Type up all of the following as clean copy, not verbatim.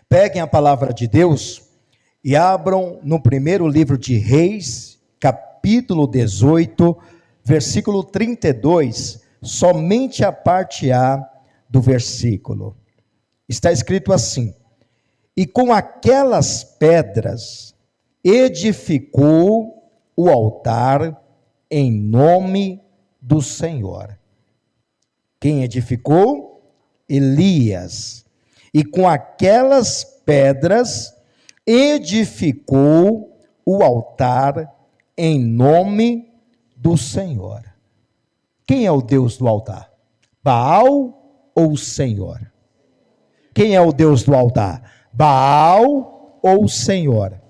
Peguem a palavra de Deus e abram no primeiro livro de Reis, capítulo 18, versículo 32, somente a parte A do versículo. Está escrito assim: e com aquelas pedras edificou o altar em nome do Senhor. Quem edificou? Elias. E com aquelas pedras edificou o altar em nome do Senhor. Quem é o Deus do altar? Baal ou o Senhor? Quem é o Deus do altar? Baal ou o Senhor?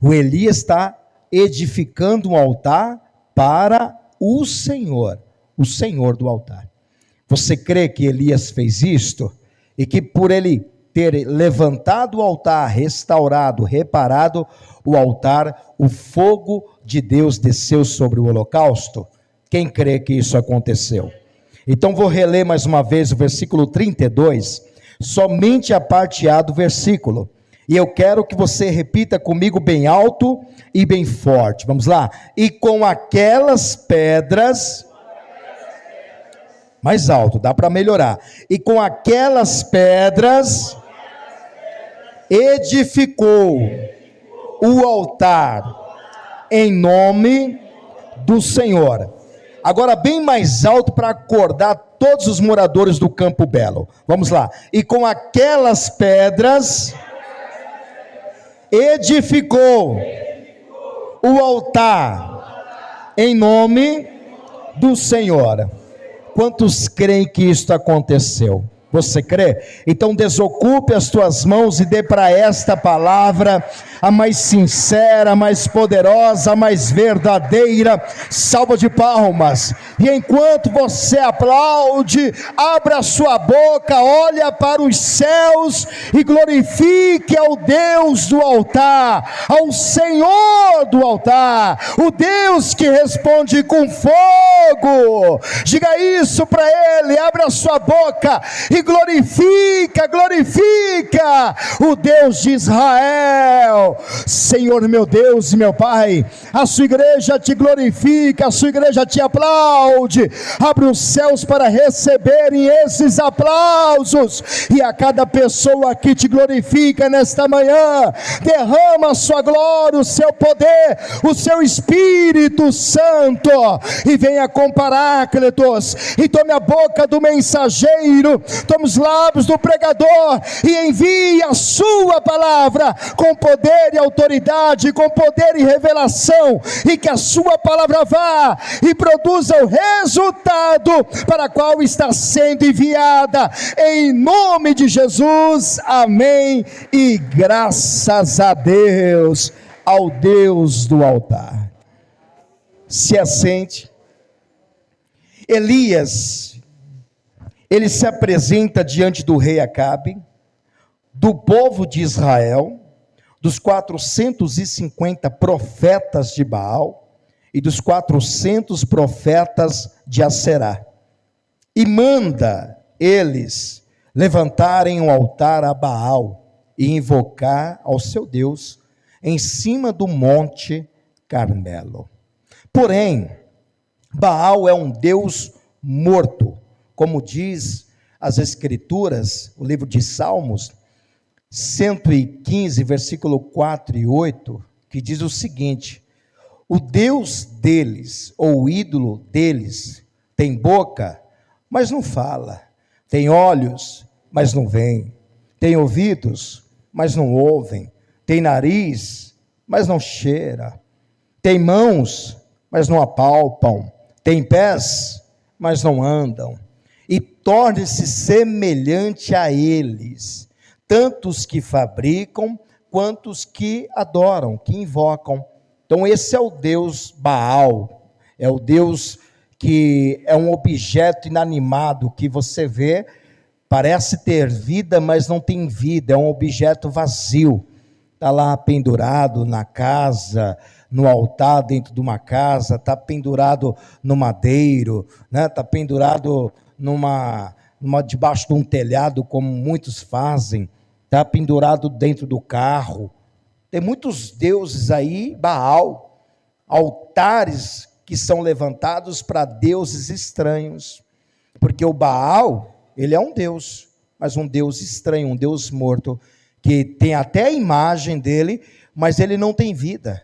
O Elias está edificando um altar para o Senhor do altar. Você crê que Elias fez isto? E que por ele ter levantado o altar, restaurado, reparado o altar, o fogo de Deus desceu sobre o holocausto? Quem crê que isso aconteceu? Então vou reler mais uma vez o versículo 32, somente a parte A do versículo. E eu quero que você repita comigo bem alto e bem forte. Vamos lá. E com aquelas pedras... Mais alto, dá para melhorar. E com aquelas pedras edificou o altar em nome do Senhor. Agora bem mais alto para acordar todos os moradores do Campo Belo. Vamos lá. E com aquelas pedras edificou o altar em nome do Senhor. Quantos creem que isto aconteceu? Você crê? Então desocupe as tuas mãos e dê para esta palavra a mais sincera, a mais poderosa, a mais verdadeira salva de palmas. E enquanto você aplaude, abra sua boca, olha para os céus e glorifique ao Deus do altar, ao Senhor do altar, o Deus que responde com fogo. Diga isso para Ele, abra sua boca e glorifica o Deus de Israel. Senhor meu Deus e meu Pai, a sua igreja te glorifica, a sua igreja te aplaude. Abre os céus para receberem esses aplausos, e a cada pessoa que te glorifica nesta manhã, derrama a sua glória, o seu poder, o seu Espírito Santo, e venha com Paráclitos, e tome a boca do mensageiro, tome os lábios do pregador, e envie a sua palavra com poder e autoridade, com poder e revelação, e que a sua palavra vá e produza o resultado para qual está sendo enviada, em nome de Jesus, amém, e graças a Deus, ao Deus do altar. Se assente. Elias, ele se apresenta diante do rei Acabe, do povo de Israel, dos 450 profetas de Baal e dos 400 profetas de Aserá, e manda eles levantarem um altar a Baal e invocar ao seu Deus em cima do monte Carmelo. Porém, Baal é um Deus morto, como diz as Escrituras, o livro de Salmos 115, versículo 4 e 8, que diz o seguinte: o Deus deles, ou o ídolo deles, tem boca, mas não fala, tem olhos, mas não veem, tem ouvidos, mas não ouvem, tem nariz, mas não cheira, tem mãos, mas não apalpam, tem pés, mas não andam, e torne-se semelhante a eles, tanto os que fabricam, quanto os que adoram, que invocam. Então esse é o Deus Baal, é o Deus que é um objeto inanimado, que você vê, parece ter vida, mas não tem vida, é um objeto vazio, está lá pendurado na casa, no altar dentro de uma casa, está pendurado no madeiro, né? Está pendurado debaixo de um telhado, como muitos fazem, está pendurado dentro do carro. Tem muitos deuses aí, Baal, altares que são levantados para deuses estranhos, porque o Baal, ele é um deus, mas um deus estranho, um deus morto, que tem até a imagem dele, mas ele não tem vida.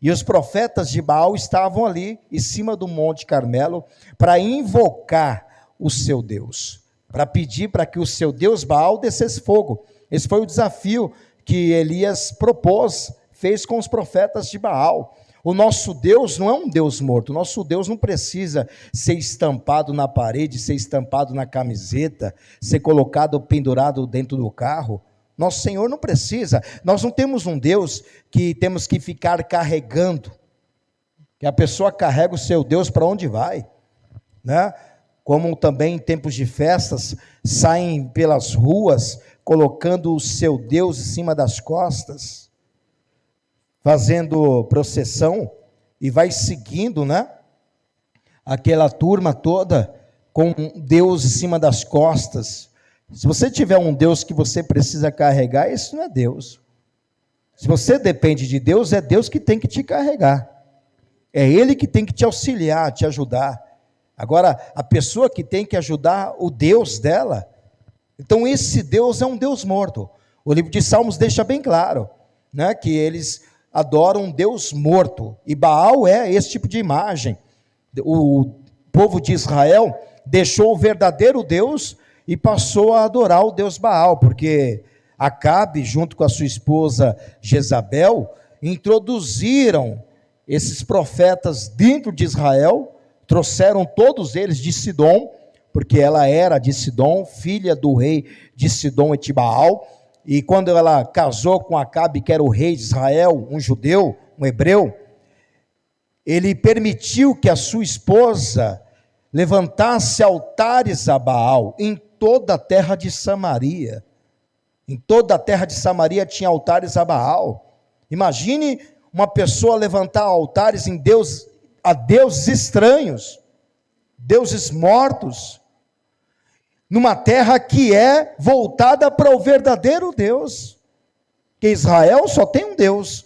E os profetas de Baal estavam ali, em cima do Monte Carmelo, para invocar o seu Deus, para pedir para que o seu Deus Baal descesse fogo. Esse foi o desafio que Elias propôs, fez com os profetas de Baal. O nosso Deus não é um Deus morto, o nosso Deus não precisa ser estampado na parede, ser estampado na camiseta, ser colocado, pendurado dentro do carro. Nosso Senhor não precisa. Nós não temos um Deus que temos que ficar carregando, que a pessoa carrega o seu Deus para onde vai, né? Como também em tempos de festas, saem pelas ruas, colocando o seu Deus em cima das costas, fazendo procissão, e vai seguindo, né? Aquela turma toda, com Deus em cima das costas. Se você tiver um Deus que você precisa carregar, isso não é Deus. Se você depende de Deus, é Deus que tem que te carregar. É Ele que tem que te auxiliar, te ajudar. Agora, a pessoa que tem que ajudar o Deus dela, então esse Deus é um Deus morto. O livro de Salmos deixa bem claro, né, que eles adoram um Deus morto. E Baal é esse tipo de imagem. O povo de Israel deixou o verdadeiro Deus e passou a adorar o Deus Baal, porque Acabe, junto com a sua esposa Jezabel, introduziram esses profetas dentro de Israel, trouxeram todos eles de Sidom, porque ela era de Sidom, filha do rei de Sidom e Tibaal, e quando ela casou com Acabe, que era o rei de Israel, um judeu, um hebreu, ele permitiu que a sua esposa levantasse altares a Baal em toda a terra de Samaria. Em toda a terra de Samaria tinha altares a Baal. Imagine uma pessoa levantar altares a deuses estranhos, deuses mortos, numa terra que é voltada para o verdadeiro Deus, que Israel só tem um Deus,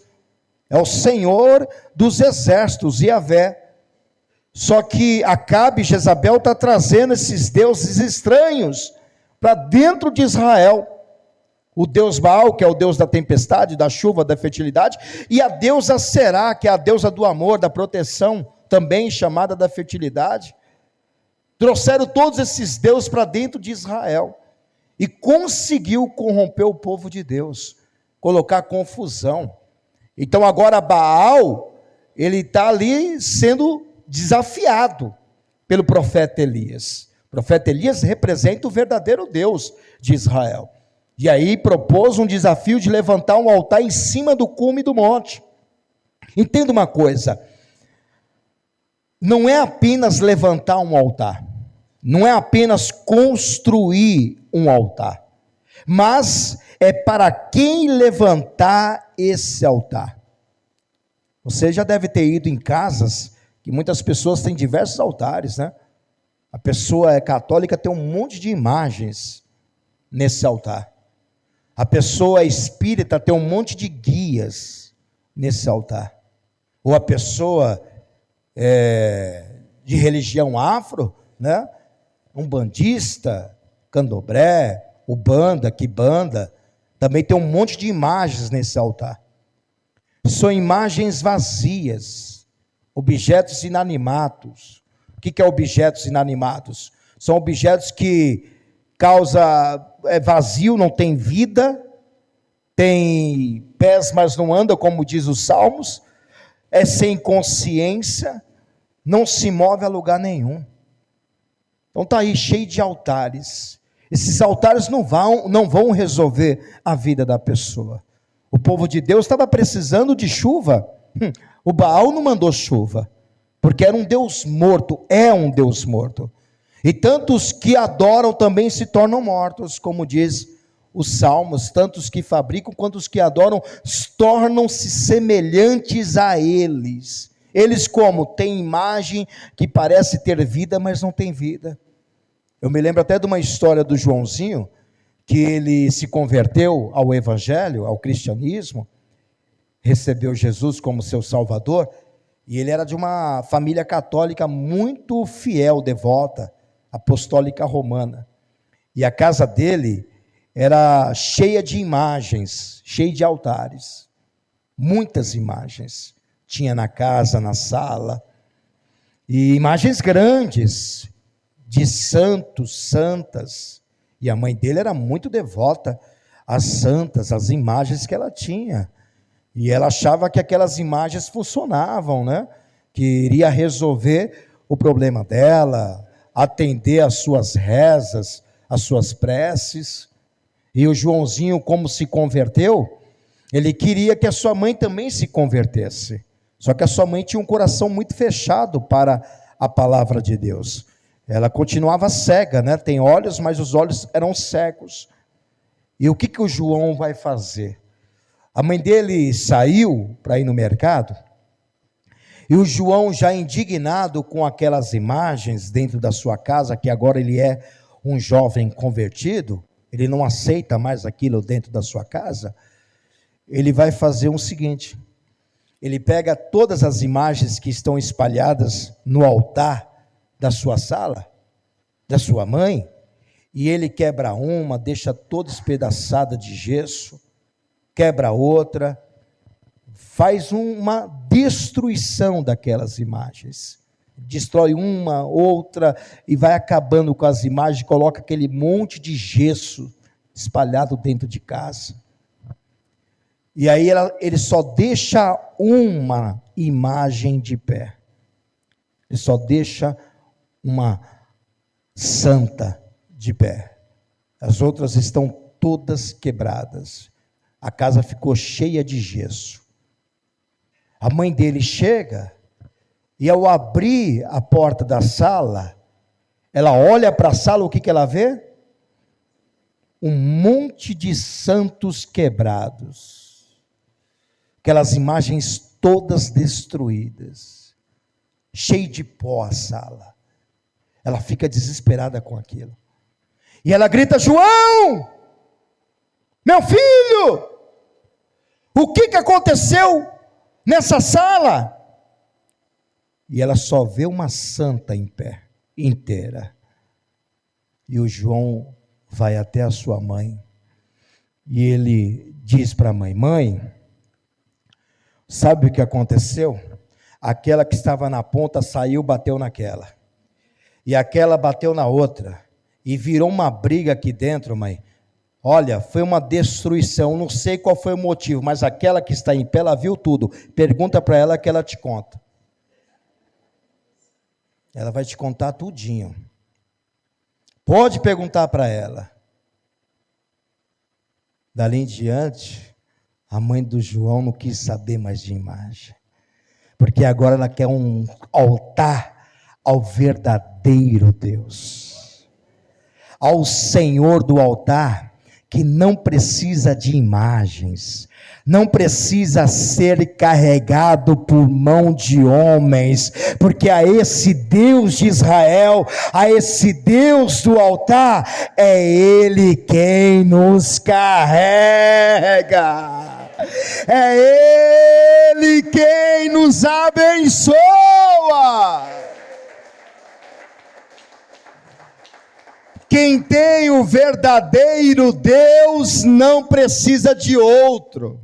é o Senhor dos exércitos, Yahvé. Só que Acabe e Jezabel está trazendo esses deuses estranhos para dentro de Israel. O Deus Baal, que é o Deus da tempestade, da chuva, da fertilidade, e a deusa Será, que é a deusa do amor, da proteção, também chamada da fertilidade. Trouxeram todos esses deuses para dentro de Israel e conseguiu corromper o povo de Deus, colocar confusão. Então agora Baal, ele está ali sendo desafiado pelo profeta Elias. O profeta Elias representa o verdadeiro Deus de Israel. E aí propôs um desafio de levantar um altar em cima do cume do monte. Entenda uma coisa, não é apenas levantar um altar, não é apenas construir um altar, mas é para quem levantar esse altar. Você já deve ter ido em casas que muitas pessoas têm diversos altares, né? A pessoa é católica, tem um monte de imagens nesse altar. A pessoa é espírita, tem um monte de guias nesse altar. Ou a pessoa de religião afro, né? Umbandista, candomblé, ubanda, quimbanda, também tem um monte de imagens nesse altar. São imagens vazias, objetos inanimados. O que é objetos inanimados? São objetos que é vazio, não tem vida, tem pés, mas não anda, como diz os Salmos, é sem consciência, não se move a lugar nenhum. Então está aí cheio de altares. Esses altares não vão resolver a vida da pessoa. O povo de Deus estava precisando de chuva. O Baal não mandou chuva, porque era um Deus morto, é um Deus morto. E tantos que adoram também se tornam mortos, como diz os Salmos, tantos que fabricam quanto os que adoram tornam-se semelhantes a eles. Eles como? Têm imagem que parece ter vida, mas não tem vida. Eu me lembro até de uma história do Joãozinho, que ele se converteu ao evangelho, ao cristianismo, recebeu Jesus como seu salvador, e ele era de uma família católica muito fiel, devota, apostólica romana, e a casa dele era cheia de imagens, cheia de altares, muitas imagens, tinha na casa, na sala, e imagens grandes, de santos, santas, e a mãe dele era muito devota às santas, às imagens que ela tinha, e ela achava que aquelas imagens funcionavam, né? Que iria resolver o problema dela, atender às suas rezas, às suas preces. E o Joãozinho, como se converteu, ele queria que a sua mãe também se convertesse, só que a sua mãe tinha um coração muito fechado para a palavra de Deus. Ela continuava cega, né? Tem olhos, mas os olhos eram cegos. E o que o João vai fazer? A mãe dele saiu para ir no mercado, e o João, já indignado com aquelas imagens dentro da sua casa, que agora ele é um jovem convertido, ele não aceita mais aquilo dentro da sua casa, ele vai fazer o seguinte: ele pega todas as imagens que estão espalhadas no altar da sua sala, da sua mãe, e ele quebra uma, deixa toda espedaçada de gesso, quebra outra, faz uma destruição daquelas imagens, destrói uma, outra, e vai acabando com as imagens, coloca aquele monte de gesso espalhado dentro de casa. E aí ele só deixa uma imagem de pé, ele só deixa uma santa de pé, as outras estão todas quebradas, a casa ficou cheia de gesso. A mãe dele chega, e ao abrir a porta da sala, ela olha para a sala, o que ela vê? Um monte de santos quebrados, aquelas imagens todas destruídas, cheio de pó a sala. Ela fica desesperada com aquilo, e ela grita: João, meu filho, o que aconteceu nessa sala? E ela só vê uma santa em pé, inteira. E o João vai até a sua mãe, e ele diz para a mãe: mãe, sabe o que aconteceu? Aquela que estava na ponta saiu, bateu naquela, e aquela bateu na outra, e virou uma briga aqui dentro, mãe. Olha, foi uma destruição, não sei qual foi o motivo, mas aquela que está em pé, ela viu tudo. Pergunta para ela que ela te conta. Ela vai te contar tudinho. Pode perguntar para ela. Dali em diante, a mãe do João não quis saber mais de imagem, porque agora ela quer um altar ao verdadeiro Deus, ao Senhor do altar, que não precisa de imagens, não precisa ser carregado por mão de homens, porque a esse Deus de Israel, a esse Deus do altar, é Ele quem nos carrega, é Ele quem nos abençoa. Quem tem o verdadeiro Deus não precisa de outro.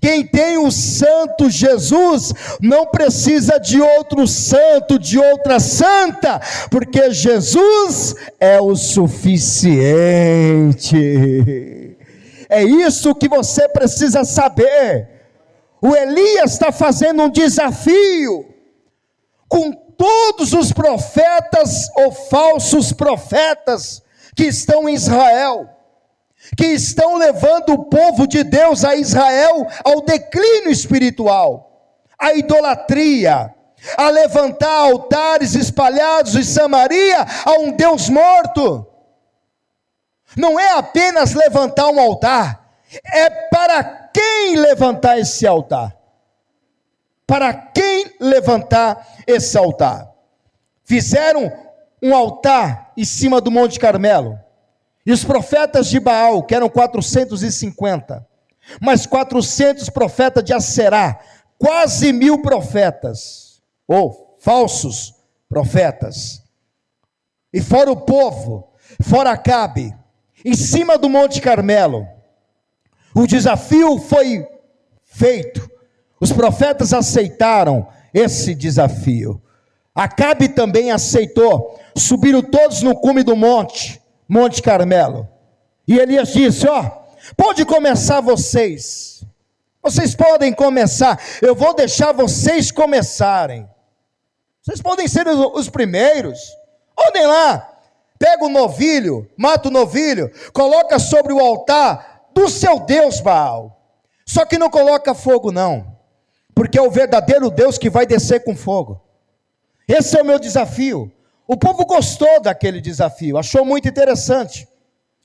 Quem tem o santo Jesus não precisa de outro santo, de outra santa, porque Jesus é o suficiente. É isso que você precisa saber. O Elias está fazendo um desafio com todos os profetas ou falsos profetas que estão em Israel, que estão levando o povo de Deus a Israel ao declínio espiritual, à idolatria, a levantar altares espalhados em Samaria a um Deus morto. Não é apenas levantar um altar, é para quem levantar esse altar. Para quem levantar esse altar? Fizeram um altar em cima do Monte Carmelo, E os profetas de Baal, que eram 450, mais 400 profetas de Aserá, quase 1000 profetas, ou falsos profetas. E fora o povo, fora Acabe, em cima do Monte Carmelo, o desafio foi feito. Os profetas aceitaram esse desafio. Acabe também aceitou. Subiram todos no cume do Monte Carmelo. E Elias disse: pode começar vocês. Vocês podem começar. Eu vou deixar vocês começarem. Vocês podem ser os primeiros. Olhem lá. Pega o novilho, mata o novilho, coloca sobre o altar do seu Deus Baal. Só que não coloca fogo não, porque é o verdadeiro Deus que vai descer com fogo. Esse é o meu desafio. O povo gostou daquele desafio, achou muito interessante.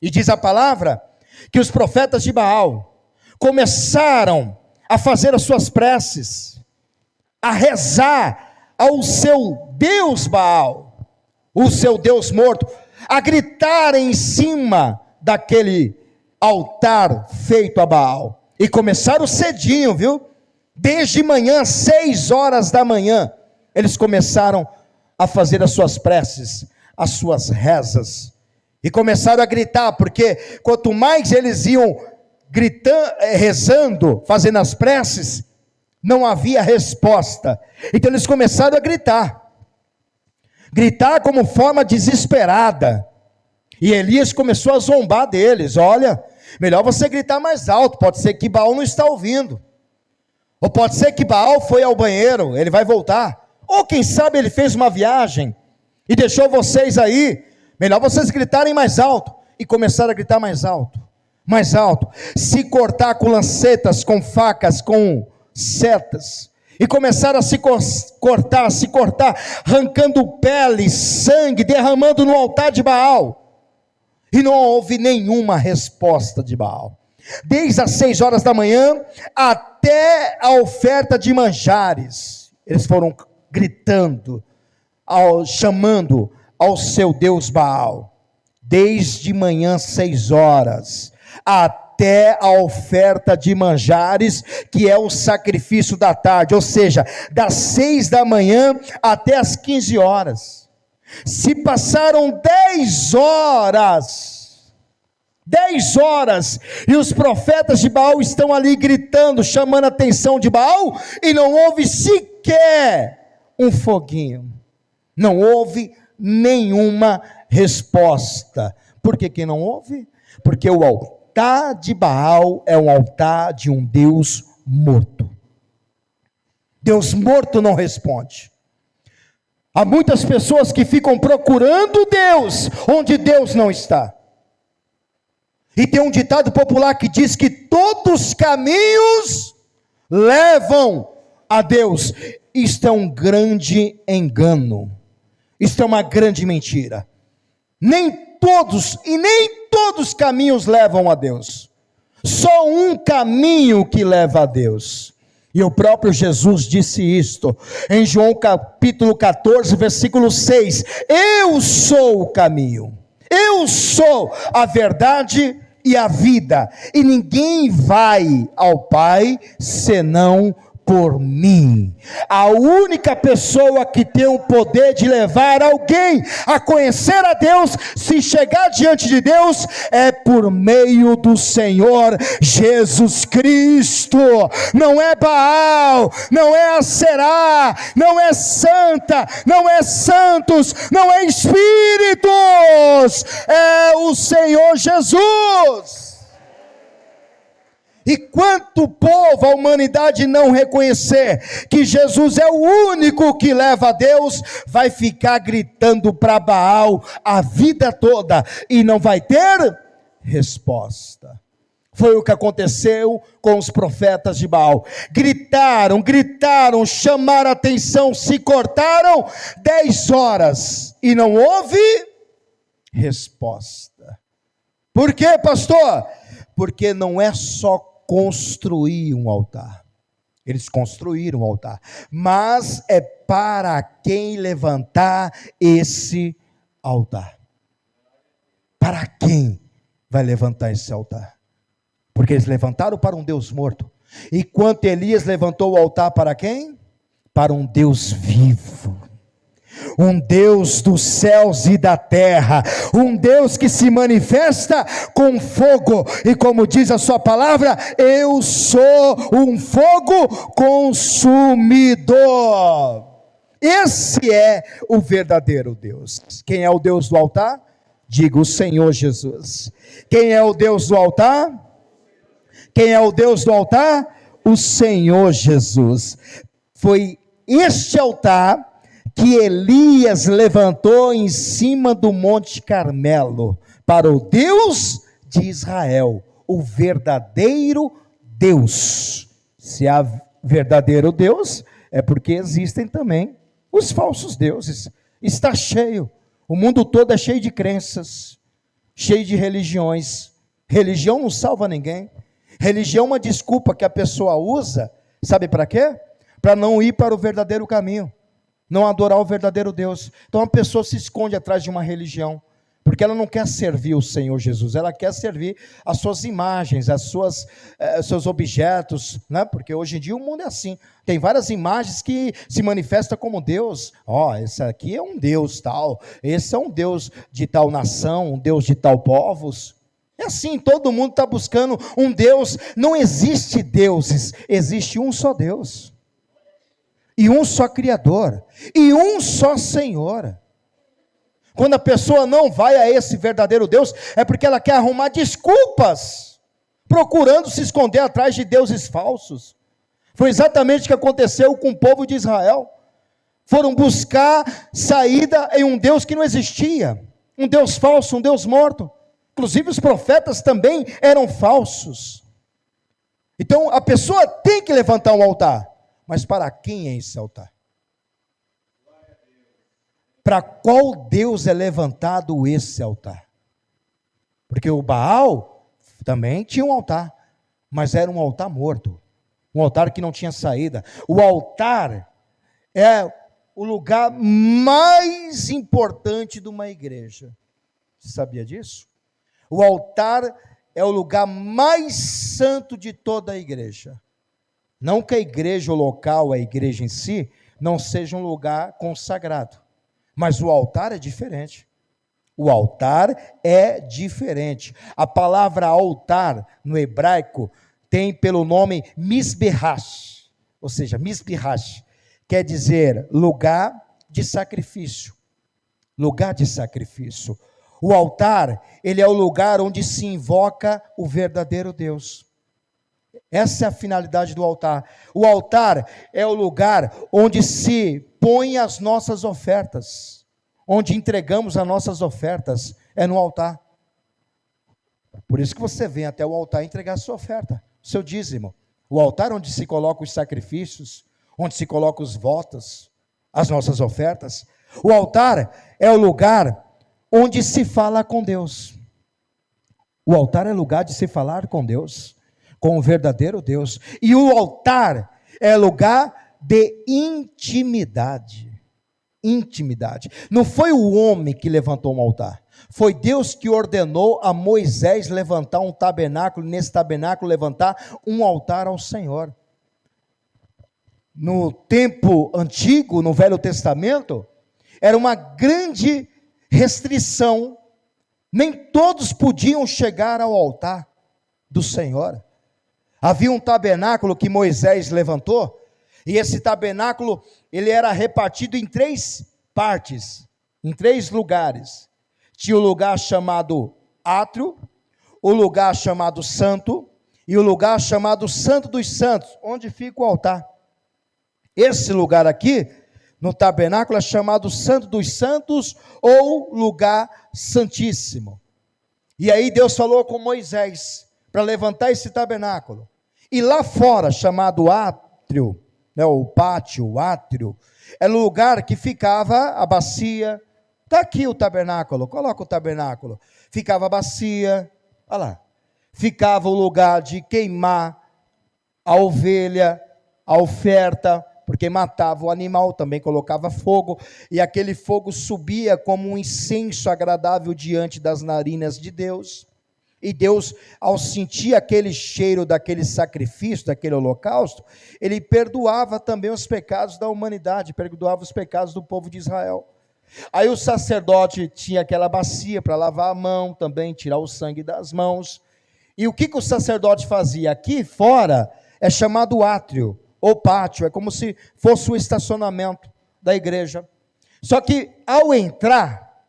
E diz a palavra que os profetas de Baal começaram a fazer as suas preces, a rezar ao seu Deus Baal, o seu Deus morto, a gritar em cima daquele altar feito a Baal. E começaram cedinho, viu? Desde manhã, 6 horas da manhã, eles começaram a fazer as suas preces, as suas rezas. E começaram a gritar, porque quanto mais eles iam gritando, rezando, fazendo as preces, não havia resposta. Então eles começaram a gritar como forma desesperada. E Elias começou a zombar deles: olha, melhor você gritar mais alto, pode ser que Baal não está ouvindo, ou pode ser que Baal foi ao banheiro, ele vai voltar, ou quem sabe ele fez uma viagem e deixou vocês aí, melhor vocês gritarem mais alto. E começaram a gritar mais alto, se cortar com lancetas, com facas, com setas, e começaram a se cortar, arrancando pele, sangue, derramando no altar de Baal. E não houve nenhuma resposta de Baal. Desde as 6 horas da manhã até a oferta de manjares, eles foram gritando, chamando ao seu Deus Baal. Desde manhã 6 horas até a oferta de manjares, que é o sacrifício da tarde, ou seja, das 6 da manhã até as 15 horas. Se passaram 10 horas, e os profetas de Baal estão ali gritando, chamando a atenção de Baal, e não houve sequer um foguinho, não houve nenhuma resposta. Por que não houve? Porque o altar de Baal é um altar de um Deus morto. Deus morto não responde. Há muitas pessoas que ficam procurando Deus onde Deus não está. E tem um ditado popular que diz que todos os caminhos levam a Deus. Isto é um grande engano. Isto é uma grande mentira. Nem todos os caminhos levam a Deus. Só um caminho que leva a Deus. E o próprio Jesus disse isto, em João capítulo 14, versículo 6, eu sou o caminho, eu sou a verdade e a vida, e ninguém vai ao Pai, senão por mim. A única pessoa que tem o poder de levar alguém a conhecer a Deus, se chegar diante de Deus, é por meio do Senhor Jesus Cristo. Não é Baal, não é Aserá, não é Santa, não é santos, não é espíritos, é o Senhor Jesus. E quanto povo a humanidade não reconhecer que Jesus é o único que leva a Deus, vai ficar gritando para Baal a vida toda e não vai ter resposta. Foi o que aconteceu com os profetas de Baal. Gritaram, chamaram a atenção, se cortaram 10 horas e não houve resposta. Por quê, pastor? Porque não é só construir um altar. Eles construíram um altar, mas é para quem levantar esse altar. Para quem? vai levantar esse altar. Porque eles levantaram para um Deus morto. Enquanto Elias levantou o altar para quem? Para um Deus vivo. Um Deus dos céus e da terra, um Deus que se manifesta com fogo, e como diz a sua palavra, eu sou um fogo consumidor. Esse é o verdadeiro Deus. Quem é o Deus do altar? Diga, o Senhor Jesus. Quem é o Deus do altar? Quem é o Deus do altar? O Senhor Jesus. Foi este altar que Elias levantou em cima do Monte Carmelo, para o Deus de Israel, o verdadeiro Deus. Se há verdadeiro Deus, é porque existem também os falsos deuses. Está cheio, o mundo todo é cheio de crenças, cheio de religiões. Religião não salva ninguém. Religião é uma desculpa que a pessoa usa, sabe para quê? Para não ir para o verdadeiro caminho, não adorar o verdadeiro Deus. Então a pessoa se esconde atrás de uma religião, porque ela não quer servir o Senhor Jesus, ela quer servir as suas imagens, seus objetos, né? Porque hoje em dia o mundo é assim, tem várias imagens que se manifestam como Deus. Esse aqui é um Deus tal, esse é um Deus de tal nação, um Deus de tal povos. É assim, todo mundo está buscando um Deus. Não existe deuses, existe um só Deus, e um só Criador, e um só Senhor. Quando a pessoa não vai a esse verdadeiro Deus, é porque ela quer arrumar desculpas, procurando se esconder atrás de deuses falsos. Foi exatamente o que aconteceu com o povo de Israel. Foram buscar saída em um Deus que não existia, um Deus falso, um Deus morto. Inclusive os profetas também eram falsos. Então a pessoa tem que levantar um altar. Mas para quem é esse altar? Para qual Deus é levantado esse altar? Porque o Baal também tinha um altar, mas era um altar morto, um altar que não tinha saída. O altar é o lugar mais importante de uma igreja. Você sabia disso? O altar é o lugar mais santo de toda a igreja. Não que a igreja, o local, a igreja em si, não seja um lugar consagrado, mas o altar é diferente. O altar é diferente. A palavra altar, no hebraico, tem pelo nome Misbehash, ou seja, Misbehash, quer dizer lugar de sacrifício. Lugar de sacrifício. O altar, ele é o lugar onde se invoca o verdadeiro Deus. Essa é a finalidade do altar. O altar é o lugar onde se põe as nossas ofertas, onde entregamos as nossas ofertas, é no altar. Por isso que você vem até o altar entregar a sua oferta, seu dízimo. O altar onde se coloca os sacrifícios, onde se coloca os votos, as nossas ofertas. O altar é o lugar onde se fala com Deus. O altar é lugar de se falar com Deus, com o verdadeiro Deus. E o altar é lugar de intimidade. Intimidade. Não foi o homem que levantou um altar. Foi Deus que ordenou a Moisés levantar um tabernáculo, nesse tabernáculo levantar um altar ao Senhor. No tempo antigo, no Velho Testamento, era uma grande restrição. Nem todos podiam chegar ao altar do Senhor. Havia um tabernáculo que Moisés levantou, e esse tabernáculo, ele era repartido em 3 partes, em 3 lugares. Tinha o lugar chamado átrio, o lugar chamado santo, e o lugar chamado Santo dos Santos, onde fica o altar. Esse lugar aqui, no tabernáculo, é chamado Santo dos Santos, ou lugar santíssimo. E aí Deus falou com Moisés, para levantar esse tabernáculo. E lá fora, chamado átrio, o pátio, o átrio, era o lugar que ficava a bacia. Está aqui o tabernáculo, coloca o tabernáculo. Ficava a bacia, olha lá. Ficava o lugar de queimar a ovelha, a oferta, porque matava o animal, também colocava fogo, e aquele fogo subia como um incenso agradável diante das narinas de Deus. E Deus, ao sentir aquele cheiro daquele sacrifício, daquele holocausto, ele perdoava também os pecados da humanidade, perdoava os pecados do povo de Israel. Aí o sacerdote tinha aquela bacia para lavar a mão, também tirar o sangue das mãos. E o que o sacerdote fazia? Aqui fora é chamado átrio, ou pátio, é como se fosse o estacionamento da igreja. Só que ao entrar,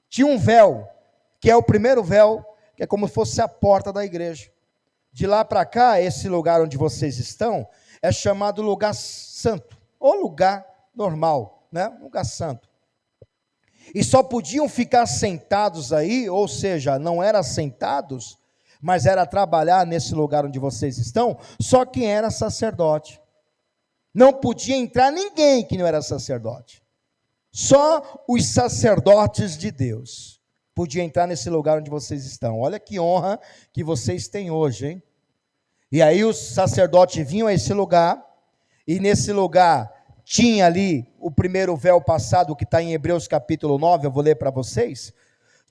tinha um véu, que é o primeiro véu, que é como se fosse a porta da igreja. De lá para cá, esse lugar onde vocês estão, é chamado lugar santo, ou lugar normal, né? Lugar santo. E só podiam ficar sentados aí, ou seja, não eram sentados, mas era trabalhar nesse lugar onde vocês estão, só quem era sacerdote. Não podia entrar ninguém que não era sacerdote. Só os sacerdotes de Deus podia entrar nesse lugar onde vocês estão. Olha que honra que vocês têm hoje, hein? E aí os sacerdotes vinham a esse lugar, e nesse lugar tinha ali o primeiro véu passado, que está em Hebreus capítulo 9, eu vou ler para vocês.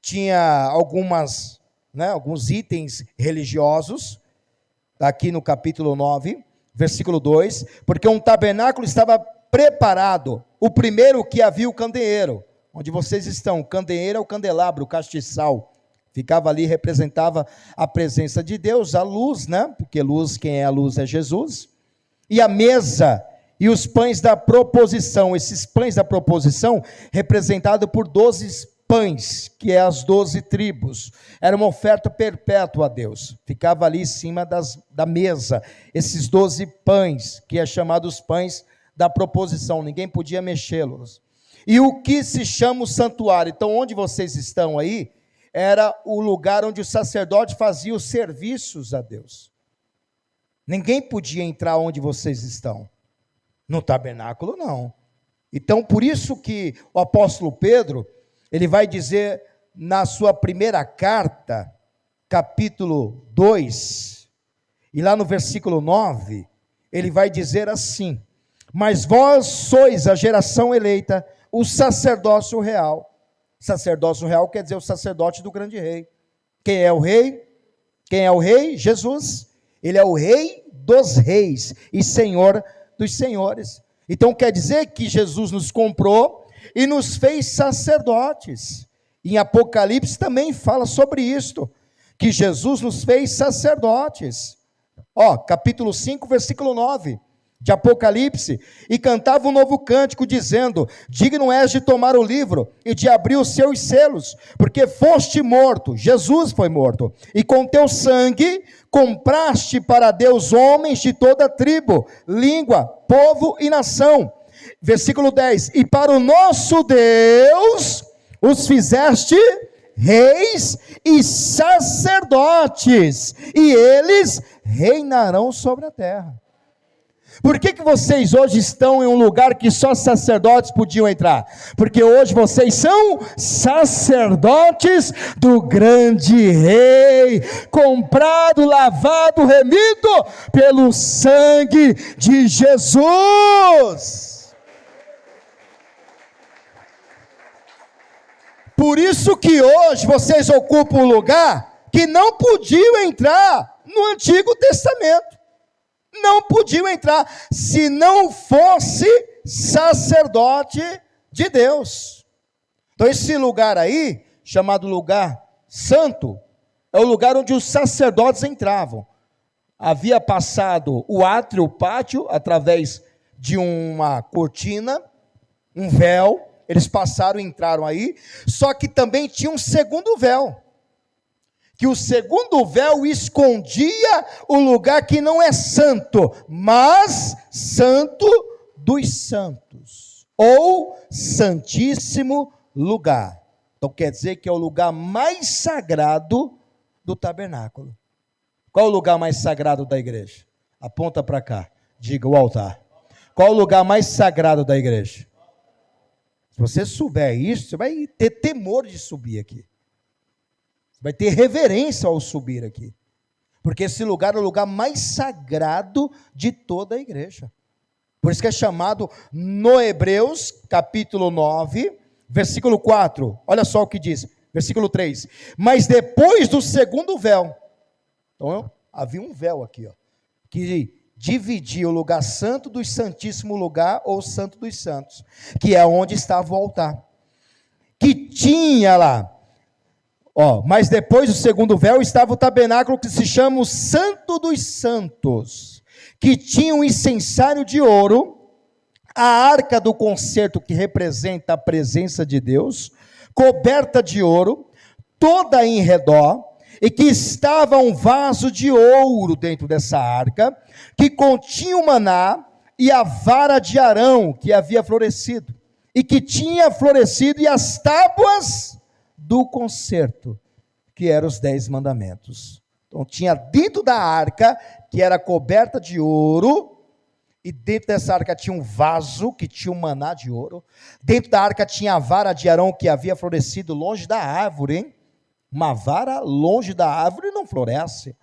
Tinha alguns itens religiosos, aqui no capítulo 9, versículo 2, porque um tabernáculo estava preparado, o primeiro que havia o candeeiro, onde vocês estão, o candeeiro é o candelabro, o castiçal, ficava ali, representava a presença de Deus, a luz, né? Porque luz, quem é a luz é Jesus, e a mesa, e os pães da proposição, esses pães da proposição, representado por 12 pães, que é as 12 tribos, era uma oferta perpétua a Deus, ficava ali em cima da mesa, esses 12 pães, que é chamados pães da proposição, ninguém podia mexê-los. E o que se chama o santuário? Então, onde vocês estão aí, era o lugar onde o sacerdote fazia os serviços a Deus. Ninguém podia entrar onde vocês estão. No tabernáculo, não. Então, por isso que o apóstolo Pedro, ele vai dizer na sua primeira carta, capítulo 2, e lá no versículo 9, ele vai dizer assim: mas vós sois a geração eleita, o sacerdócio real. Sacerdócio real quer dizer o sacerdote do grande rei. Quem é o rei? Quem é o rei? Jesus. Ele é o rei dos reis e senhor dos senhores. Então quer dizer que Jesus nos comprou e nos fez sacerdotes. Em Apocalipse também fala sobre isto, que Jesus nos fez sacerdotes. Capítulo 5, versículo 9. De Apocalipse, e cantava um novo cântico, dizendo: digno és de tomar o livro, e de abrir os seus selos, porque foste morto, Jesus foi morto, e com teu sangue compraste para Deus homens de toda tribo, língua, povo e nação. Versículo 10, e para o nosso Deus os fizeste reis e sacerdotes, e eles reinarão sobre a terra. Por que vocês hoje estão em um lugar que só sacerdotes podiam entrar? Porque hoje vocês são sacerdotes do grande rei, comprado, lavado, remido pelo sangue de Jesus. Por isso que hoje vocês ocupam um lugar que não podiam entrar no Antigo Testamento. Não podiam entrar, se não fosse sacerdote de Deus. Então esse lugar aí, chamado lugar santo, é o lugar onde os sacerdotes entravam. Havia passado o átrio, o pátio, através de uma cortina, um véu, eles passaram e entraram aí, só que também tinha um segundo véu, que o segundo véu escondia o lugar que não é santo, mas santo dos santos, ou santíssimo lugar. Então quer dizer que é o lugar mais sagrado do tabernáculo. Qual o lugar mais sagrado da igreja? Aponta para cá, diga o altar. Qual o lugar mais sagrado da igreja? Se você souber isso, você vai ter temor de subir aqui. Vai ter reverência ao subir aqui, porque esse lugar é o lugar mais sagrado de toda a igreja. Por isso que é chamado no Hebreus, capítulo 9, versículo 4, olha só o que diz: Versículo 3. Mas depois do segundo véu, então havia um véu aqui, ó, que dividia o lugar santo do santíssimo lugar, ou santo dos santos, que é onde estava o altar, que tinha lá, mas depois do segundo véu estava o tabernáculo que se chama o Santo dos Santos, que tinha um incensário de ouro, a arca do concerto, que representa a presença de Deus, coberta de ouro, toda em redor, e que estava um vaso de ouro dentro dessa arca, que continha o maná e a vara de Arão, que havia florescido, e que tinha florescido, e as tábuas do concerto, que eram os 10 mandamentos. Então tinha dentro da arca, que era coberta de ouro, e dentro dessa arca tinha um vaso, que tinha um maná de ouro, dentro da arca tinha a vara de Arão, que havia florescido longe da árvore, hein? Uma vara longe da árvore não floresce. O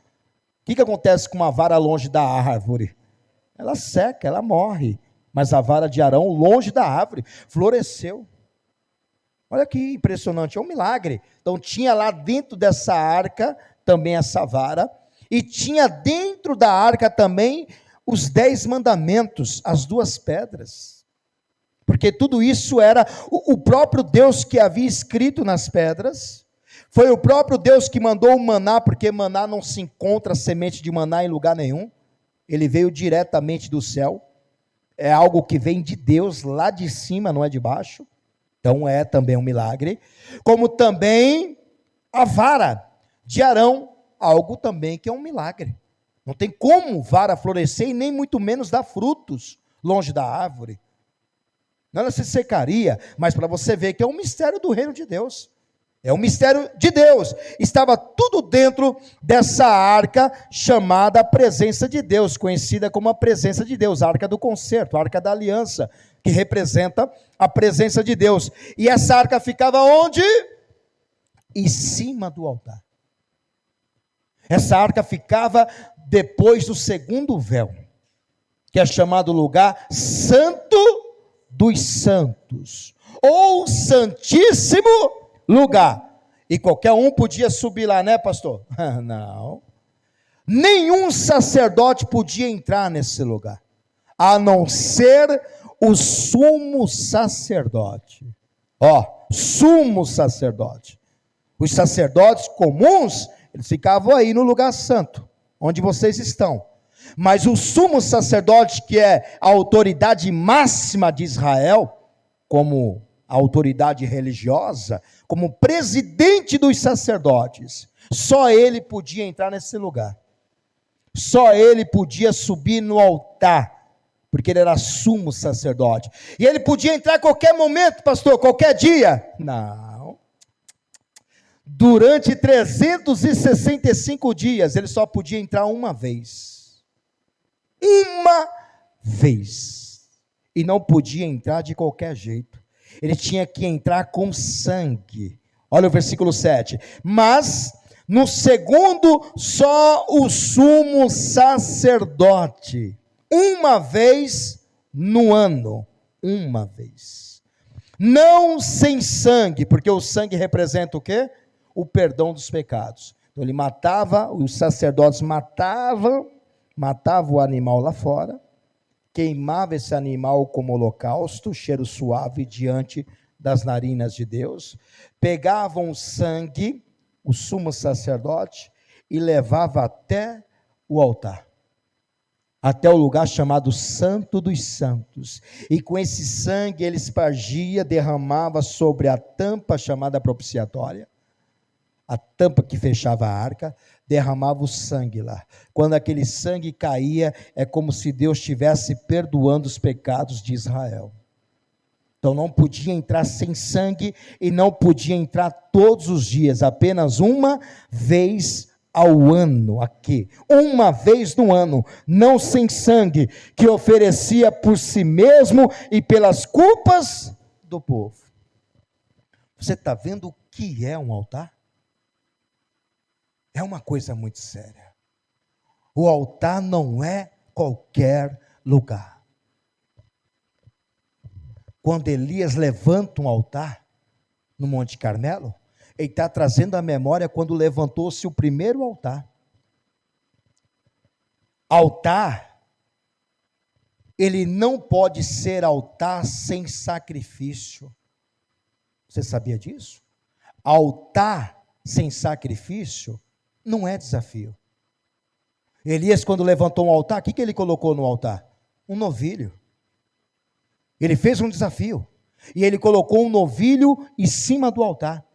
que acontece com uma vara longe da árvore? Ela seca, ela morre. Mas a vara de Arão, longe da árvore, floresceu. Olha que impressionante, é um milagre. Então tinha lá dentro dessa arca também essa vara, e tinha dentro da arca também os 10 mandamentos, as 2 pedras. Porque tudo isso era o próprio Deus que havia escrito nas pedras. Foi o próprio Deus que mandou o maná, porque maná não se encontra semente de maná em lugar nenhum. Ele veio diretamente do céu. É algo que vem de Deus, lá de cima, não é de baixo. Então é também um milagre. Como também a vara de Arão, algo também que é um milagre. Não tem como vara florescer e nem muito menos dar frutos longe da árvore. Não, ela se secaria, mas para você ver que é um mistério do reino de Deus. É um mistério de Deus. Estava tudo dentro dessa arca chamada presença de Deus, conhecida como a presença de Deus, a arca do concerto, a arca da aliança, que representa a presença de Deus. E essa arca ficava onde? Em cima do altar. Essa arca ficava depois do segundo véu, que é chamado lugar Santo dos Santos, ou Santíssimo Lugar. E qualquer um podia subir lá, né, pastor? Não. Nenhum sacerdote podia entrar nesse lugar, a não ser o sumo sacerdote. Sumo sacerdote. Os sacerdotes comuns, eles ficavam aí no lugar santo, onde vocês estão. Mas o sumo sacerdote, que é a autoridade máxima de Israel, como a autoridade religiosa, como presidente dos sacerdotes, só ele podia entrar nesse lugar. Só ele podia subir no altar, porque ele era sumo sacerdote. E ele podia entrar a qualquer momento, pastor, qualquer dia? Não. Durante 365 dias, ele só podia entrar uma vez. Uma vez. E não podia entrar de qualquer jeito. Ele tinha que entrar com sangue. Olha o versículo 7. Mas no segundo, só o sumo sacerdote, uma vez no ano, uma vez. Não sem sangue, porque o sangue representa o quê? O perdão dos pecados. Então ele matava, os sacerdotes matavam o animal lá fora, queimava esse animal como holocausto, cheiro suave diante das narinas de Deus, pegavam o sangue, o sumo sacerdote, e levava até o altar, até o lugar chamado Santo dos Santos, e com esse sangue ele espargia, derramava sobre a tampa chamada propiciatória, a tampa que fechava a arca, derramava o sangue lá. Quando aquele sangue caía, é como se Deus estivesse perdoando os pecados de Israel. Então não podia entrar sem sangue, e não podia entrar todos os dias, apenas uma vez ao ano, aqui, uma vez no ano, não sem sangue, que oferecia por si mesmo e pelas culpas do povo. Você está vendo o que é um altar? É uma coisa muito séria. O altar não é qualquer lugar. Quando Elias levanta um altar no Monte Carmelo, Ele está trazendo à memória quando levantou-se o primeiro altar. Altar, ele não pode ser altar sem sacrifício. Você sabia disso? Altar sem sacrifício não é desafio. Elias, quando levantou um altar, o que ele colocou no altar? Um novilho. Ele fez um desafio. E ele colocou um novilho em cima do altar.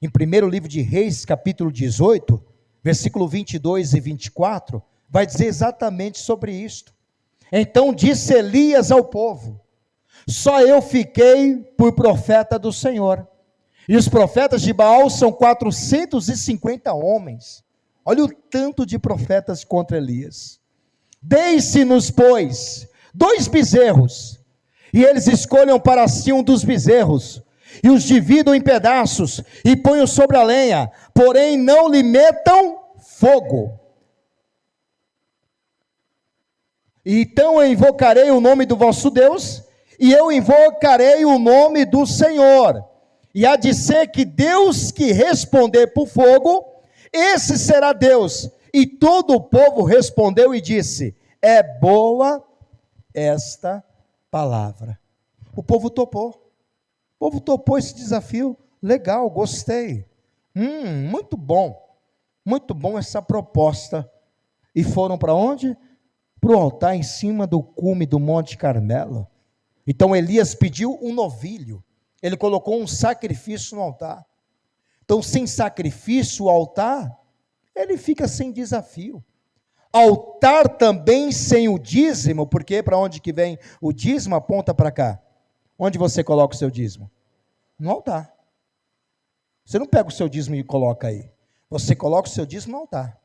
Em 1º livro de Reis, capítulo 18, versículo 22 e 24, vai dizer exatamente sobre isto. Então disse Elias ao povo: só eu fiquei por profeta do Senhor, e os profetas de Baal são 450 homens. Olha o tanto de profetas contra Elias. Deem-se-nos, pois, 2 bezerros, e eles escolham para si um dos bezerros, e os dividam em pedaços, e ponham sobre a lenha, porém não lhe metam fogo. Então eu invocarei o nome do vosso Deus, e eu invocarei o nome do Senhor, e há de ser que Deus que responder por fogo, esse será Deus. E todo o povo respondeu e disse: é boa esta palavra. O povo topou. O povo topou esse desafio. Legal, gostei. Muito bom essa proposta. E foram para onde? Para o altar em cima do cume do Monte Carmelo. Então Elias pediu um novilho. Ele colocou um sacrifício no altar. Então, sem sacrifício, o altar, ele fica sem desafio. Altar também sem o dízimo, porque para onde que vem o dízimo? Aponta para cá. Onde você coloca o seu dízimo? No altar. Você não pega o seu dízimo e coloca aí. Você coloca o seu dízimo no altar.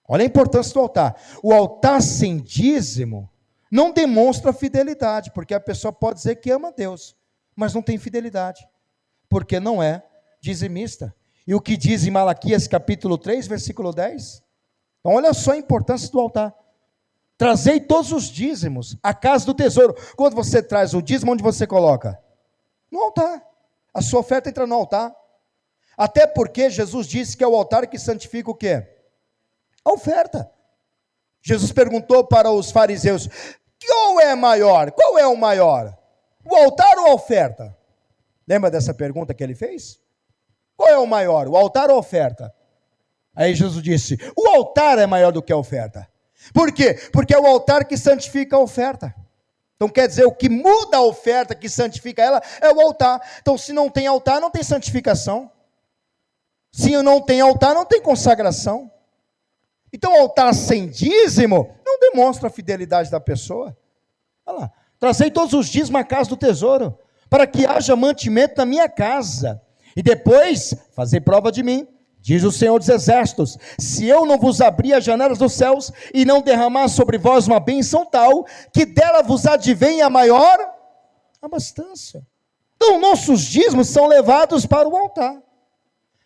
Olha a importância do altar. O altar sem dízimo não demonstra fidelidade, porque a pessoa pode dizer que ama Deus, mas não tem fidelidade, porque não é dizimista. E o que diz em Malaquias capítulo 3, versículo 10? Então olha só a importância do altar. Trazei todos os dízimos à casa do tesouro. Quando você traz o dízimo, onde você coloca? No altar. A sua oferta entra no altar. Até porque Jesus disse que é o altar que santifica o quê? A oferta. Jesus perguntou para os fariseus: qual é maior? Qual é o maior? O altar ou a oferta? Lembra dessa pergunta que ele fez? Qual é o maior, o altar ou a oferta? Aí Jesus disse: o altar é maior do que a oferta. Por quê? Porque é o altar que santifica a oferta. Então quer dizer, o que muda a oferta, que santifica ela, é o altar. Então se não tem altar, não tem santificação. Se não tem altar, não tem consagração. Então altar sem dízimo não demonstra a fidelidade da pessoa. Olha lá: trazei todos os dízimos à casa do tesouro, para que haja mantimento na minha casa. E depois, fazer prova de mim, diz o Senhor dos Exércitos, se eu não vos abrir as janelas dos céus, e não derramar sobre vós uma bênção tal, que dela vos advém a maior abastança. Então, nossos dízimos são levados para o altar,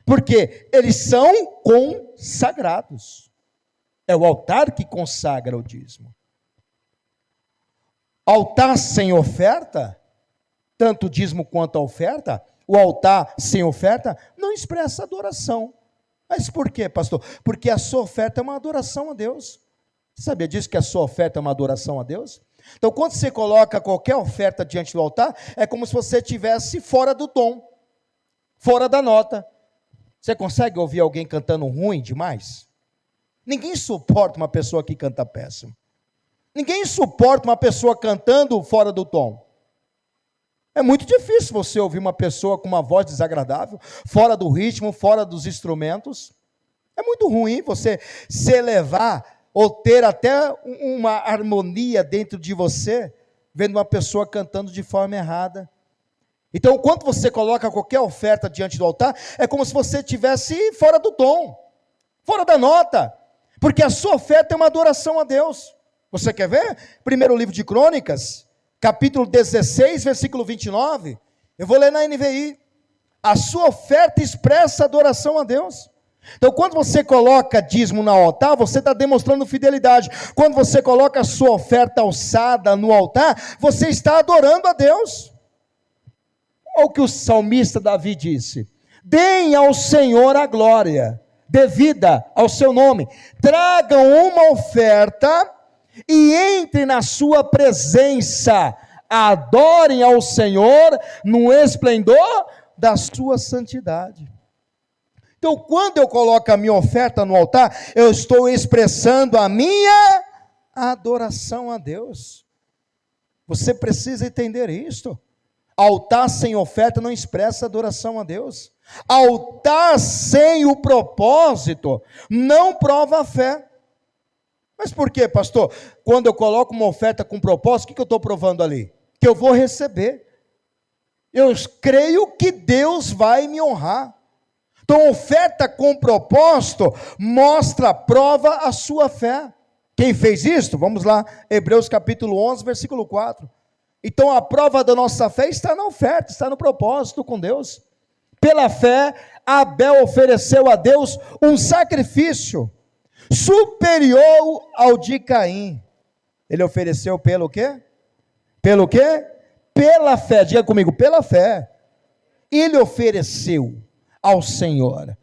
porque eles são consagrados. É o altar que consagra o dízimo. Altar sem oferta, tanto o dízimo quanto a oferta, o altar sem oferta não expressa adoração. Mas por quê, pastor? Porque a sua oferta é uma adoração a Deus. Você sabia disso, que a sua oferta é uma adoração a Deus? Então, quando você coloca qualquer oferta diante do altar, é como se você estivesse fora do tom, fora da nota. Você consegue ouvir alguém cantando ruim demais? Ninguém suporta uma pessoa que canta péssimo. Ninguém suporta uma pessoa cantando fora do tom. É muito difícil você ouvir uma pessoa com uma voz desagradável, fora do ritmo, fora dos instrumentos. É muito ruim você se elevar ou ter até uma harmonia dentro de você, vendo uma pessoa cantando de forma errada. Então, quando você coloca qualquer oferta diante do altar, é como se você estivesse fora do tom, fora da nota, porque a sua oferta é uma adoração a Deus. Você quer ver? Primeiro livro de Crônicas, capítulo 16, versículo 29, eu vou ler na NVI. A sua oferta expressa adoração a Deus. Então, quando você coloca dízimo no altar, você está demonstrando fidelidade. Quando você coloca a sua oferta alçada no altar, você está adorando a Deus. Olha o que o salmista Davi disse: Deem ao Senhor a glória devida ao seu nome. Tragam uma oferta e entrem na sua presença. Adorem ao Senhor no esplendor da sua santidade. Então, quando eu coloco a minha oferta no altar, eu estou expressando a minha adoração a Deus. Você precisa entender isto. Altar sem oferta não expressa adoração a Deus. Altar sem o propósito não prova a fé. Mas por quê, pastor? Quando eu coloco uma oferta com propósito, o que eu estou provando ali? Que eu vou receber. Eu creio que Deus vai me honrar. Então, oferta com propósito mostra, prova a sua fé. Quem fez isso? Vamos lá, Hebreus capítulo 11, versículo 4. Então, a prova da nossa fé está na oferta, está no propósito com Deus. Pela fé, Abel ofereceu a Deus um sacrifício superior ao de Caim. Ele ofereceu pelo quê? Pelo quê? Pela fé, diga comigo, pela fé. Ele ofereceu ao Senhor,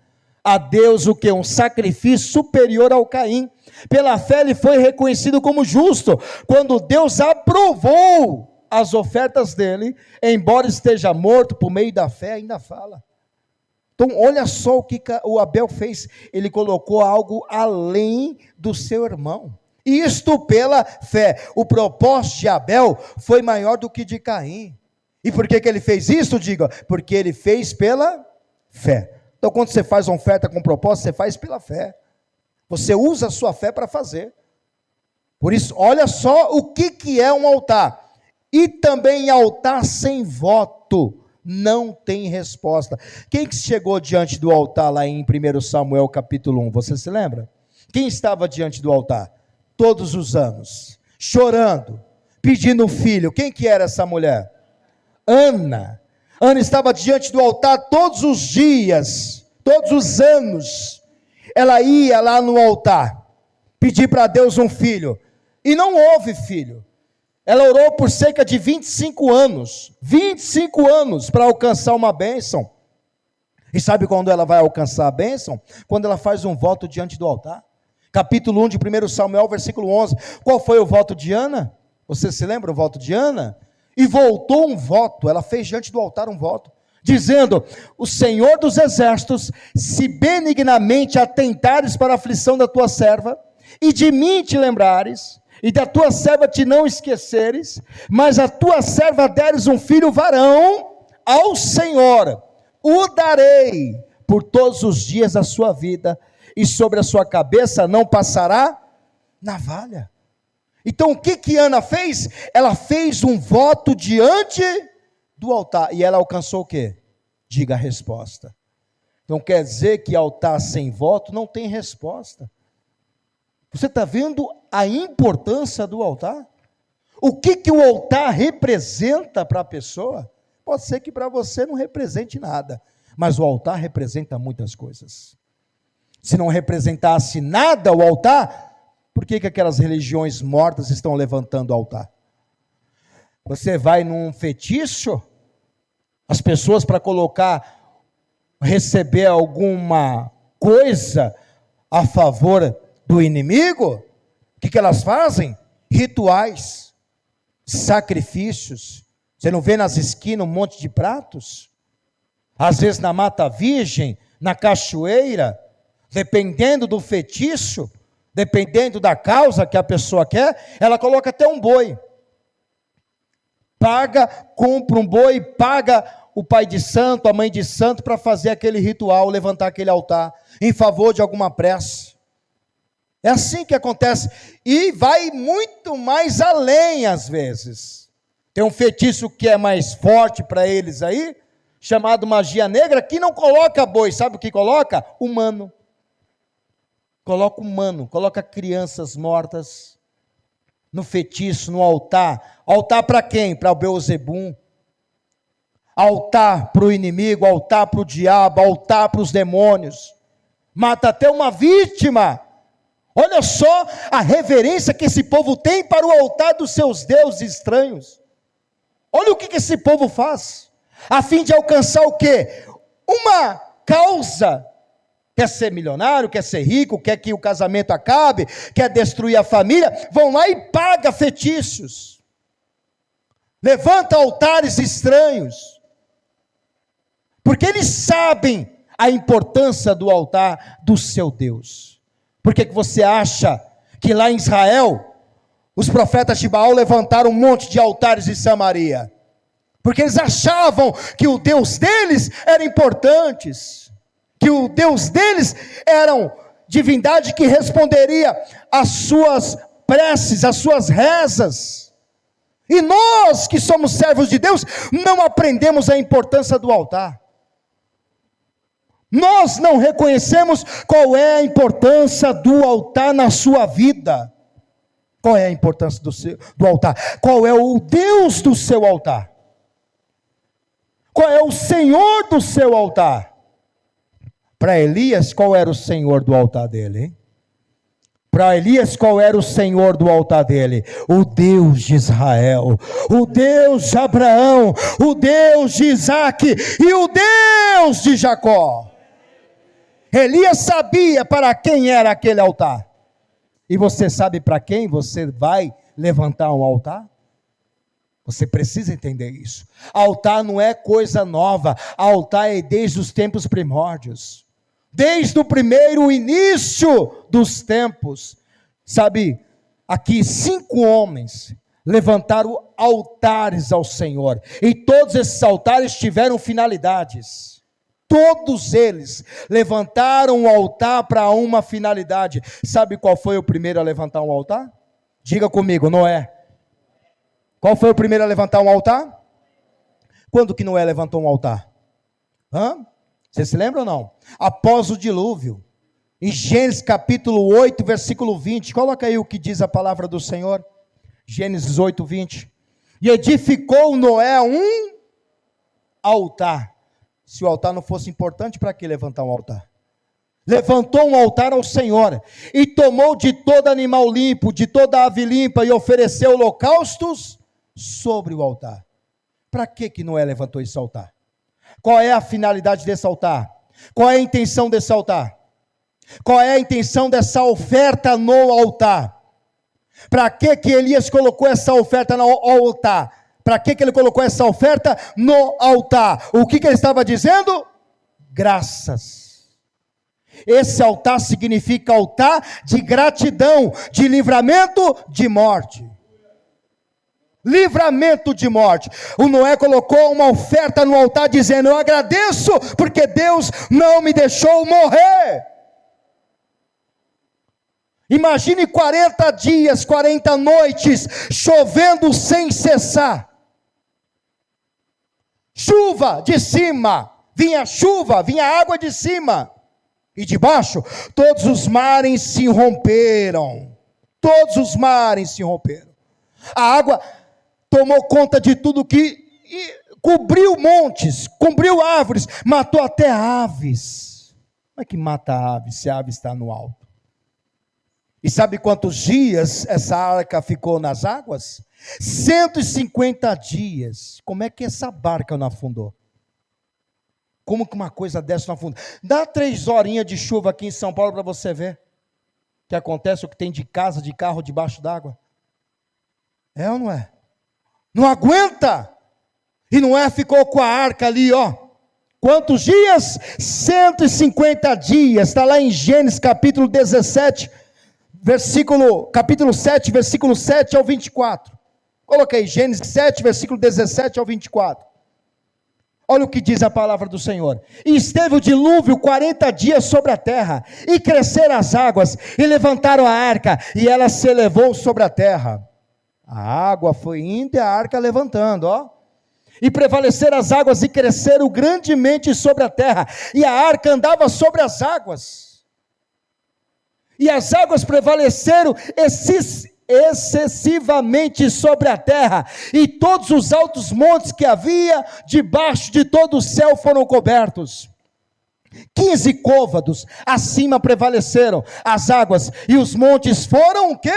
a Deus o que? Um sacrifício superior ao Caim. Pela fé ele foi reconhecido como justo, quando Deus aprovou as ofertas dele, embora esteja morto, por meio da fé ainda fala. Então olha só o que o Abel fez, ele colocou algo além do seu irmão, isto pela fé. O propósito de Abel foi maior do que de Caim. E por que ele fez isso? Diga, porque ele fez pela fé. Então quando você faz uma oferta com propósito, você faz pela fé. Você usa a sua fé para fazer. Por isso, olha só o que é um altar. E também altar sem voto não tem resposta. Quem que chegou diante do altar lá em 1 Samuel capítulo 1? Você se lembra? Quem estava diante do altar? Todos os anos, chorando, pedindo um filho. Quem que era essa mulher? Ana. Ana estava diante do altar todos os dias, todos os anos. Ela ia lá no altar, pedir para Deus um filho, e não houve filho. Ela orou por cerca de 25 anos para alcançar uma bênção. E sabe quando ela vai alcançar a bênção? Quando ela faz um voto diante do altar. Capítulo 1 de 1 Samuel, versículo 11. Qual foi o voto de Ana? Você se lembra o voto de Ana? E voltou um voto, ela fez diante do altar um voto, dizendo: o Senhor dos exércitos, se benignamente atentares para a aflição da tua serva, e de mim te lembrares, e da tua serva te não esqueceres, mas a tua serva deres um filho varão, ao Senhor o darei por todos os dias da sua vida, e sobre a sua cabeça não passará navalha. Então o que Ana fez? Ela fez um voto diante do altar, e ela alcançou o quê? Diga a resposta. Então quer dizer que altar sem voto não tem resposta. Você está vendo a importância do altar? O que o altar representa para a pessoa? Pode ser que para você não represente nada, mas o altar representa muitas coisas. Se não representasse nada o altar, por que aquelas religiões mortas estão levantando o altar? Você vai num feitiço, as pessoas para receber alguma coisa a favor do inimigo, o que elas fazem? Rituais, sacrifícios. Você não vê nas esquinas um monte de pratos? Às vezes na Mata Virgem, na cachoeira, dependendo do feitiço, dependendo da causa que a pessoa quer, ela coloca até um boi. Paga, compra um boi, paga o pai de santo, a mãe de santo, para fazer aquele ritual, levantar aquele altar, em favor de alguma prece. É assim que acontece, e vai muito mais além às vezes. Tem um feitiço que é mais forte para eles aí, chamado magia negra, que não coloca boi, sabe o que coloca? Humano. Coloca humano, coloca crianças mortas no feitiço, no altar. Altar para quem? Para o Beelzebum. Altar para o inimigo, altar para o diabo, altar para os demônios. Mata até uma vítima. Olha só a reverência que esse povo tem para o altar dos seus deuses estranhos. Olha o que esse povo faz, a fim de alcançar o quê? Uma causa, quer ser milionário, quer ser rico, quer que o casamento acabe, quer destruir a família, vão lá e pagam feitiços, levanta altares estranhos, porque eles sabem a importância do altar do seu Deus. Por que você acha que lá em Israel, os profetas de Baal levantaram um monte de altares em Samaria? Porque eles achavam que o Deus deles era importante, que o Deus deles era divindade que responderia às suas preces, às suas rezas. E nós que somos servos de Deus, não aprendemos a importância do altar. Nós não reconhecemos qual é a importância do altar na sua vida. Qual é a importância do altar? Qual é o Deus do seu altar? Qual é o Senhor do seu altar? Para Elias, qual era o Senhor do altar dele, hein? Para Elias, qual era o Senhor do altar dele? O Deus de Israel, o Deus de Abraão, o Deus de Isaac e o Deus de Jacó. Elias sabia para quem era aquele altar. E você sabe para quem você vai levantar um altar? Você precisa entender isso. Altar não é coisa nova. Altar é desde os tempos primórdios. Desde o primeiro início dos tempos. Sabe, aqui 5 homens levantaram altares ao Senhor. E todos esses altares tiveram finalidades. Todos eles levantaram um altar para uma finalidade. Sabe qual foi o primeiro a levantar um altar? Diga comigo, Noé. Qual foi o primeiro a levantar um altar? Quando que Noé levantou um altar? Você se lembra ou não? Após o dilúvio. Em Gênesis capítulo 8, versículo 20. Coloca aí o que diz a palavra do Senhor. Gênesis 8, 20. E edificou Noé um altar. Se o altar não fosse importante, para que levantar um altar? Levantou um altar ao Senhor, e tomou de todo animal limpo, de toda ave limpa, e ofereceu holocaustos sobre o altar. Para que Noé levantou esse altar? Qual é a finalidade desse altar? Qual é a intenção desse altar? Qual é a intenção dessa oferta no altar? Para que Elias colocou essa oferta no altar? Para que ele colocou essa oferta no altar? O que ele estava dizendo? Graças. Esse altar significa altar de gratidão, de livramento de morte. Livramento de morte. O Noé colocou uma oferta no altar dizendo: eu agradeço porque Deus não me deixou morrer. Imagine 40 dias, 40 noites, chovendo sem cessar. Chuva de cima, vinha água de cima. E de baixo, todos os mares se romperam. Todos os mares se romperam. A água tomou conta de tudo que cobriu montes, cobriu árvores, matou até aves. Como é que mata a ave se a ave está no alto? E sabe quantos dias essa arca ficou nas águas? 150 dias. Como é que essa barca não afundou? Como que uma coisa dessa não afunda? Dá 3 horinhas de chuva aqui em São Paulo para você ver o que acontece, o que tem de casa, de carro debaixo d'água. É ou não é? Não aguenta. E Noé ficou com a arca ali, ó. Quantos dias? 150 dias. Está lá em Gênesis capítulo 17, capítulo 7, versículo 7 ao 24. Coloquei Gênesis 7, versículo 17 ao 24. Olha o que diz a palavra do Senhor. E esteve o dilúvio 40 dias sobre a terra, e cresceram as águas, e levantaram a arca, e ela se elevou sobre a terra. A água foi indo e a arca levantando, ó. E prevaleceram as águas, e cresceram grandemente sobre a terra, e a arca andava sobre as águas. E as águas prevaleceram excessivamente sobre a terra, e todos os altos montes que havia debaixo de todo o céu foram cobertos. 15 côvados acima prevaleceram as águas, e os montes foram o quê?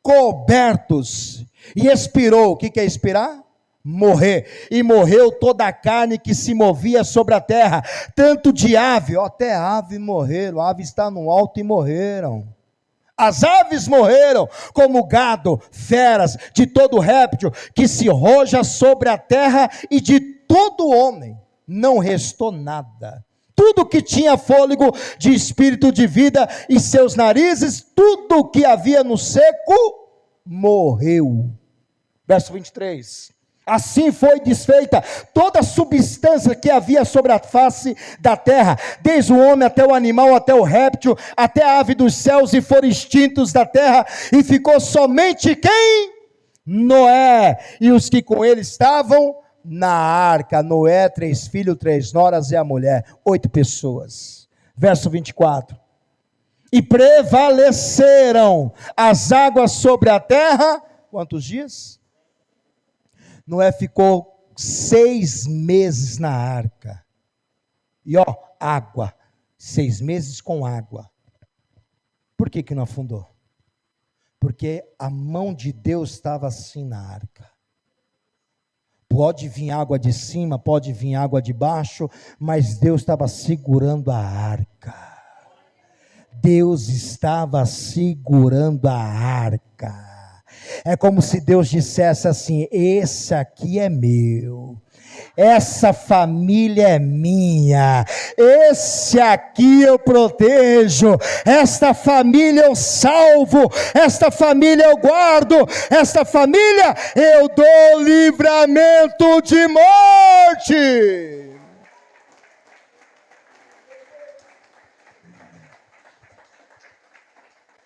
Cobertos. E expirou. O que é expirar? morrer. E morreu toda a carne que se movia sobre a terra, tanto de ave, até ave morreram, a ave está no alto e morreram. As aves morreram, como gado, feras, de todo réptil que se roja sobre a terra, e de todo homem não restou nada. Tudo que tinha fôlego de espírito de vida e seus narizes, tudo que havia no seco, morreu. Verso 23. Assim foi desfeita toda a substância que havia sobre a face da terra, desde o homem até o animal, até o réptil, até a ave dos céus, e foram extintos da terra, e ficou somente quem? Noé, e os que com ele estavam na arca. Noé, 3 filhos, 3 noras e a mulher, 8 pessoas. Verso 24. E prevaleceram as águas sobre a terra, quantos dias? Noé ficou 6 meses na arca. E água, 6 meses com água. Por que não afundou? Porque a mão de Deus estava assim na arca. Pode vir água de cima, pode vir água de baixo, mas Deus estava segurando a arca. Deus estava segurando a arca. É como se Deus dissesse assim: esse aqui é meu, essa família é minha, esse aqui eu protejo, esta família eu salvo, esta família eu guardo, esta família eu dou livramento de morte.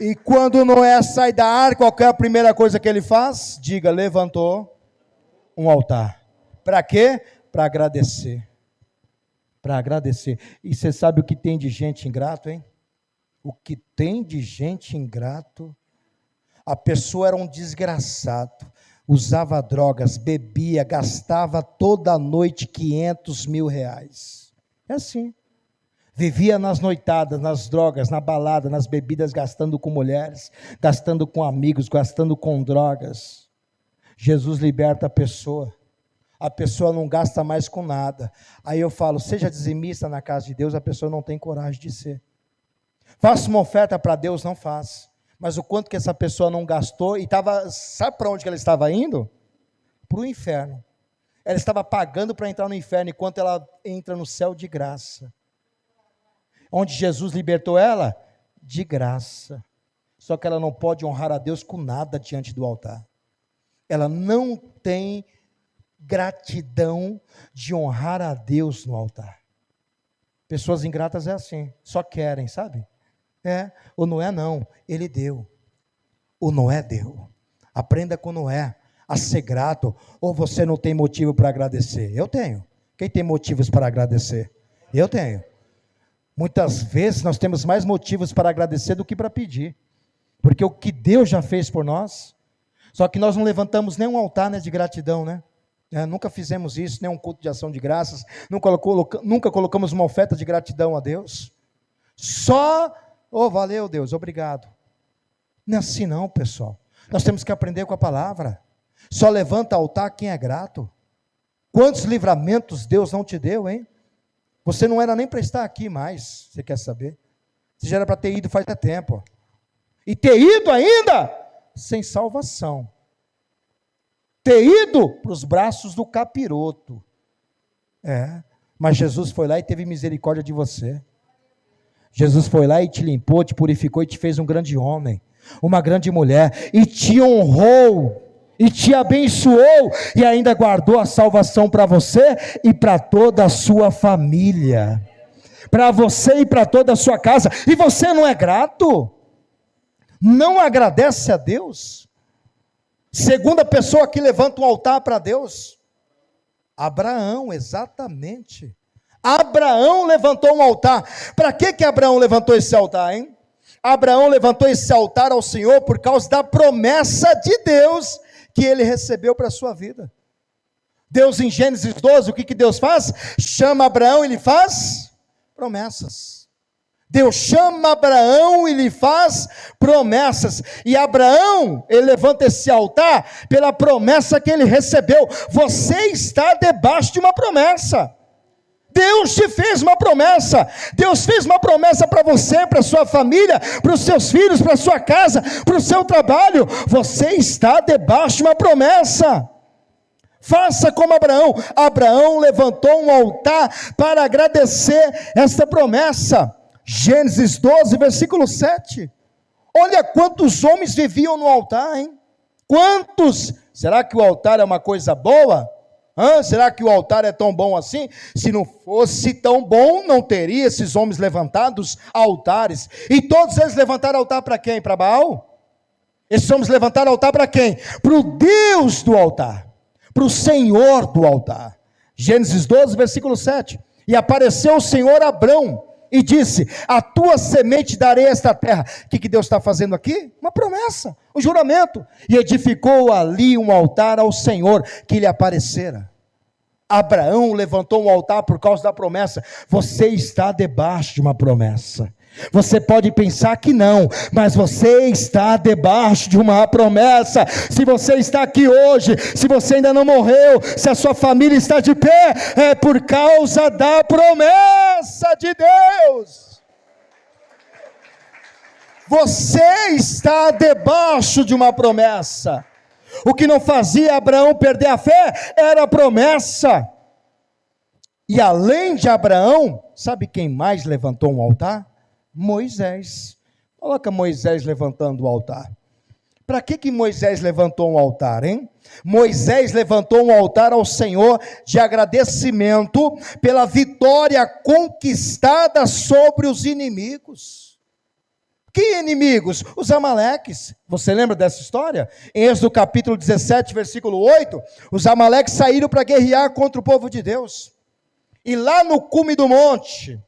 E quando Noé sai da arca, qual é a primeira coisa que ele faz? Diga, levantou um altar. Para quê? Para agradecer. Para agradecer. E você sabe o que tem de gente ingrato, hein? O que tem de gente ingrato? A pessoa era um desgraçado, usava drogas, bebia, gastava toda noite 500 mil reais. É assim. Vivia nas noitadas, nas drogas, na balada, nas bebidas, gastando com mulheres, gastando com amigos, gastando com drogas. Jesus liberta a pessoa não gasta mais com nada. Aí eu falo, seja dizimista na casa de Deus, a pessoa não tem coragem de ser. Faça uma oferta para Deus, não faz. Mas o quanto que essa pessoa não gastou, e estava, sabe para onde que ela estava indo? Para o inferno. Ela estava pagando para entrar no inferno, enquanto ela entra no céu de graça. Onde Jesus libertou ela? De graça. Só que ela não pode honrar a Deus com nada diante do altar. Ela não tem gratidão de honrar a Deus no altar. Pessoas ingratas é assim, só querem, sabe? O Noé não, ele deu. O Noé deu. Aprenda com Noé a ser grato. Ou você não tem motivo para agradecer? Eu tenho. Quem tem motivos para agradecer? Eu tenho. Muitas vezes nós temos mais motivos para agradecer do que para pedir, porque o que Deus já fez por nós, só que nós não levantamos nenhum altar, de gratidão, nunca fizemos isso, nem um culto de ação de graças, nunca colocamos uma oferta de gratidão a Deus, só, valeu Deus, obrigado. Não é assim não, pessoal, nós temos que aprender com a palavra. Só levanta altar quem é grato. Quantos livramentos Deus não te deu, hein? Você não era nem para estar aqui mais, você quer saber? Você já era para ter ido faz tempo. E ter ido ainda sem salvação. Ter ido para os braços do capiroto. Mas Jesus foi lá e teve misericórdia de você. Jesus foi lá e te limpou, te purificou e te fez um grande homem, uma grande mulher, e te honrou, e te abençoou, e ainda guardou a salvação para você e para toda a sua família, para você e para toda a sua casa. E você não é grato? Não agradece a Deus? Segunda pessoa que levanta um altar para Deus, Abraão, exatamente. Abraão levantou um altar. Para que Abraão levantou esse altar, hein? Abraão levantou esse altar ao Senhor por causa da promessa de Deus que ele recebeu para a sua vida. Deus, em Gênesis 12, o que Deus faz? Chama Abraão e ele faz promessas. Deus chama Abraão e lhe faz promessas. E Abraão, ele levanta esse altar pela promessa que ele recebeu. Você está debaixo de uma promessa. Deus te fez uma promessa. Deus fez uma promessa para você, para sua família, para os seus filhos, para a sua casa, para o seu trabalho. Você está debaixo de uma promessa. Faça como Abraão. Abraão levantou um altar para agradecer esta promessa. Gênesis 12, versículo 7. Olha quantos homens viviam no altar, hein? Quantos? Será que o altar é uma coisa boa? Será que o altar é tão bom assim? Se não fosse tão bom, não teria esses homens levantados altares. E todos eles levantaram altar para quem? Para Baal? Esses homens levantaram altar para quem? Para o Deus do altar, para o Senhor do altar. Gênesis 12, versículo 7. E apareceu o Senhor a Abrão e disse: a tua semente darei esta terra. O que Deus está fazendo aqui? Uma promessa, um juramento. E edificou ali um altar ao Senhor que lhe aparecera. Abraão levantou um altar por causa da promessa. Você está debaixo de uma promessa. Você pode pensar que não, mas você está debaixo de uma promessa. Se você está aqui hoje, se você ainda não morreu, se a sua família está de pé, é por causa da promessa de Deus. Você está debaixo de uma promessa. O que não fazia Abraão perder a fé era a promessa. E além de Abraão, sabe quem mais levantou um altar? Moisés. Coloca Moisés levantando o altar. Para que Moisés levantou um altar, hein? Moisés levantou um altar ao Senhor de agradecimento pela vitória conquistada sobre os inimigos. Que inimigos? Os amaleques. Você lembra dessa história? Em Êxodo capítulo 17, versículo 8, os amaleques saíram para guerrear contra o povo de Deus. E lá no cume do monte,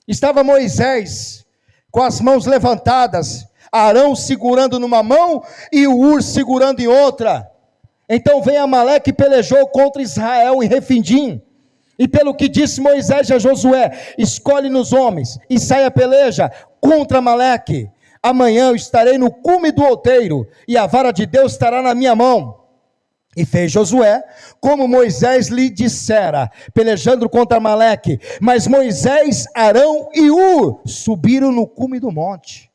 estava Moisés, com as mãos levantadas, Arão segurando numa mão e o Ur segurando em outra. Então vem Amaleque e pelejou contra Israel em Refidim. E pelo que disse Moisés a Josué: escolhe-nos homens e sai a peleja contra Amaleque. Amanhã eu estarei no cume do outeiro e a vara de Deus estará na minha mão. E fez Josué como Moisés lhe dissera, pelejando contra Amaleque. Mas Moisés, Arão e Ur subiram no cume do monte.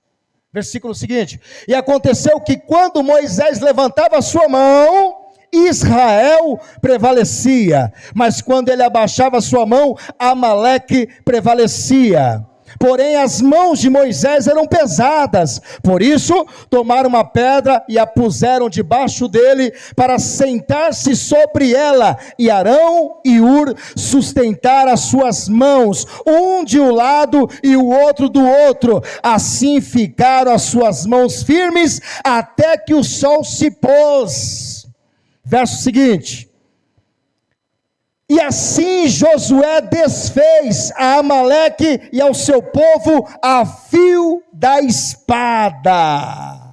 Versículo seguinte: e aconteceu que quando Moisés levantava a sua mão, Israel prevalecia, mas quando ele abaixava a sua mão, Amaleque prevalecia. Porém as mãos de Moisés eram pesadas, por isso tomaram uma pedra e a puseram debaixo dele para sentar-se sobre ela, e Arão e Ur sustentaram as suas mãos, um de um lado e o outro do outro, assim ficaram as suas mãos firmes até que o sol se pôs. Verso seguinte: e assim Josué desfez a Amaleque e ao seu povo a fio da espada.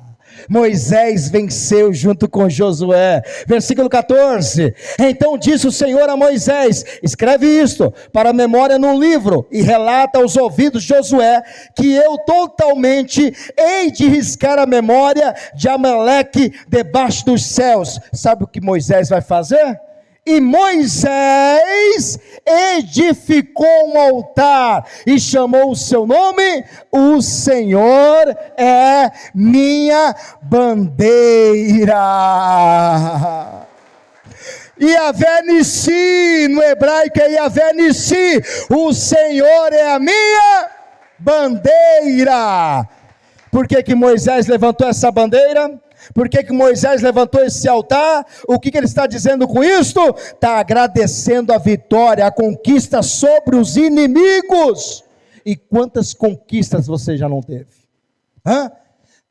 Moisés venceu junto com Josué. Versículo 14: então disse o Senhor a Moisés: escreve isto para a memória num livro e relata aos ouvidos de Josué que eu totalmente hei de riscar a memória de Amaleque debaixo dos céus. Sabe o que Moisés vai fazer? E Moisés edificou um altar e chamou o seu nome: o Senhor é minha bandeira. Yahvé Nissi, no hebraico é Yahvé Nissi, o Senhor é a minha bandeira. Por que Moisés levantou essa bandeira? Por que Moisés levantou esse altar? O que ele está dizendo com isto? Está agradecendo a vitória, a conquista sobre os inimigos. E quantas conquistas você já não teve?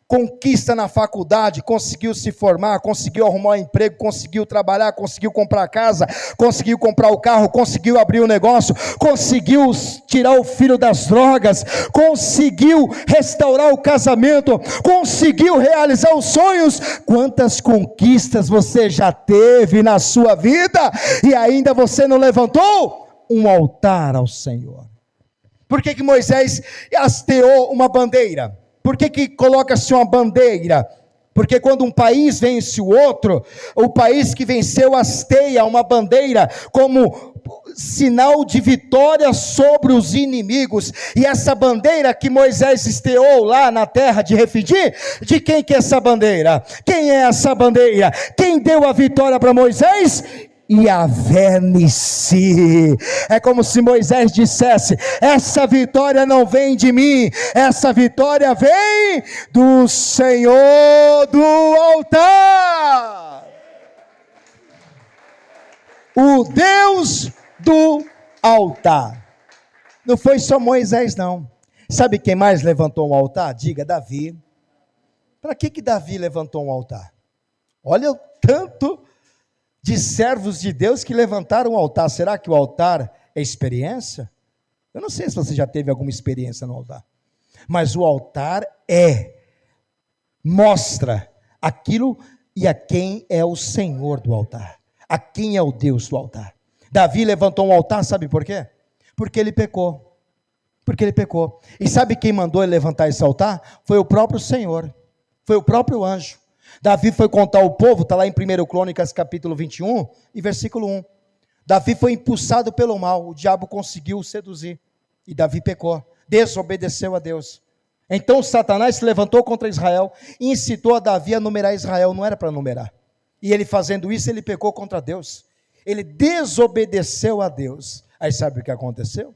Conquista na faculdade, conseguiu se formar, conseguiu arrumar um emprego, conseguiu trabalhar, conseguiu comprar casa, conseguiu comprar o carro, conseguiu abrir o negócio, conseguiu tirar o filho das drogas, conseguiu restaurar o casamento, conseguiu realizar os sonhos. Quantas conquistas você já teve na sua vida e ainda você não levantou um altar ao Senhor? Por que Moisés hasteou uma bandeira? Por que coloca-se uma bandeira? Porque quando um país vence o outro, o país que venceu hasteia uma bandeira como sinal de vitória sobre os inimigos. E essa bandeira que Moisés hasteou lá na terra de Refidim, de quem que é essa bandeira? Quem é essa bandeira? Quem deu a vitória para Moisés? Yahvé Nissi. É como se Moisés dissesse: essa vitória não vem de mim, essa vitória vem do Senhor do altar, o Deus do altar. Não foi só Moisés não. Sabe quem mais levantou um altar? Diga: Davi. Para que Davi levantou um altar? Olha o tanto de servos de Deus que levantaram o altar. Será que o altar é experiência? Eu não sei se você já teve alguma experiência no altar, mas o altar mostra aquilo e a quem é o Senhor do altar, a quem é o Deus do altar. Davi levantou um altar, sabe por quê? Porque ele pecou, e sabe quem mandou ele levantar esse altar? Foi o próprio Senhor, foi o próprio anjo. Davi foi contar ao povo, está lá em 1 Crônicas capítulo 21 e versículo 1, Davi foi impulsado pelo mal, o diabo conseguiu o seduzir, e Davi pecou, desobedeceu a Deus. Então Satanás se levantou contra Israel, e incitou a Davi a numerar Israel, não era para numerar, e ele fazendo isso, ele pecou contra Deus, ele desobedeceu a Deus. Aí sabe o que aconteceu?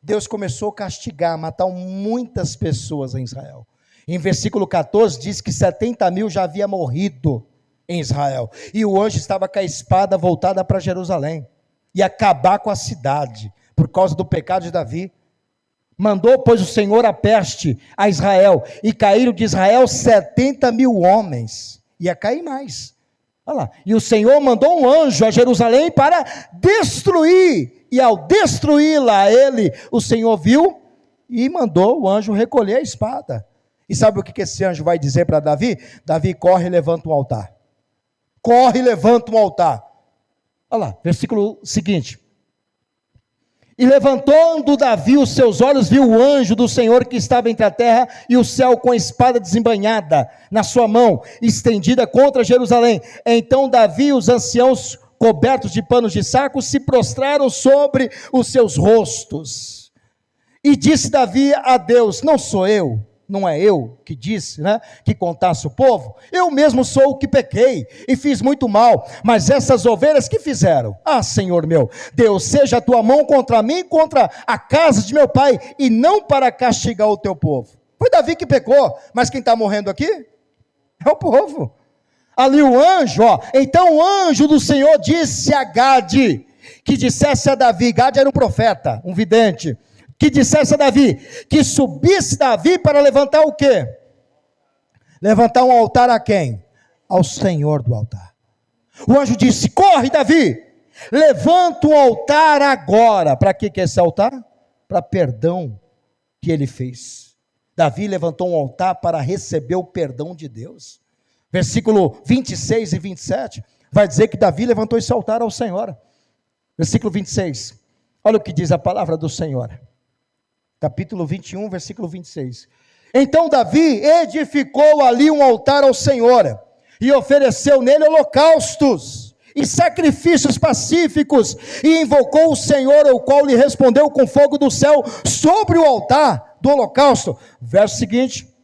Deus começou a castigar, matar muitas pessoas em Israel. Em versículo 14 diz que 70 mil já havia morrido em Israel, e o anjo estava com a espada voltada para Jerusalém, e acabar com a cidade, por causa do pecado de Davi. Mandou, pois, o Senhor a peste a Israel, e caíram de Israel 70 mil homens, ia cair mais, olha lá, e o Senhor mandou um anjo a Jerusalém para destruir, e ao destruí-la ele, o Senhor viu, e mandou o anjo recolher a espada. E sabe o que esse anjo vai dizer para Davi? Davi, corre e levanta um altar. Corre e levanta um altar. Olha lá, versículo seguinte. E levantando Davi os seus olhos, viu o anjo do Senhor que estava entre a terra e o céu, com a espada desembainhada na sua mão, estendida contra Jerusalém. Então Davi e os anciãos, cobertos de panos de saco, se prostraram sobre os seus rostos. E disse Davi a Deus: não sou eu, não é eu que disse, que contasse o povo? Eu mesmo sou o que pequei e fiz muito mal, mas essas ovelhas que fizeram? Ah, Senhor meu, Deus, seja a tua mão contra mim, contra a casa de meu pai, e não para castigar o teu povo. Foi Davi que pecou, mas quem está morrendo aqui é o povo. Ali o anjo, então o anjo do Senhor disse a Gade, que dissesse a Davi, Gade era um profeta, um vidente, que dissesse a Davi, que subisse Davi para levantar o quê? Levantar um altar a quem? Ao Senhor do altar. O anjo disse: corre Davi, levanta um altar agora. Para que é esse altar? Para perdão que ele fez. Davi levantou um altar para receber o perdão de Deus. Versículo 26 e 27, vai dizer que Davi levantou esse altar ao Senhor. Versículo 26, olha o que diz a palavra do Senhor. Capítulo 21, versículo 26. Então Davi edificou ali um altar ao Senhor, e ofereceu nele holocaustos e sacrifícios pacíficos, e invocou o Senhor, o qual lhe respondeu com fogo do céu sobre o altar do holocausto. Verso seguinte: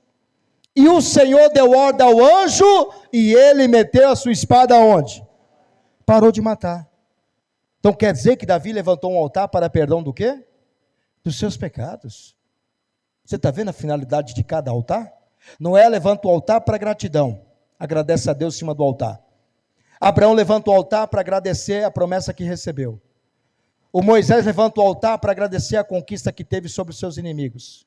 e o Senhor deu ordem ao anjo, e ele meteu a sua espada aonde? Parou de matar. Então quer dizer que Davi levantou um altar para perdão do quê? Dos seus pecados. Você está vendo a finalidade de cada altar? Noé levanta o altar para gratidão, agradece a Deus em cima do altar. Abraão levanta o altar para agradecer a promessa que recebeu. O Moisés levanta o altar para agradecer a conquista que teve sobre os seus inimigos.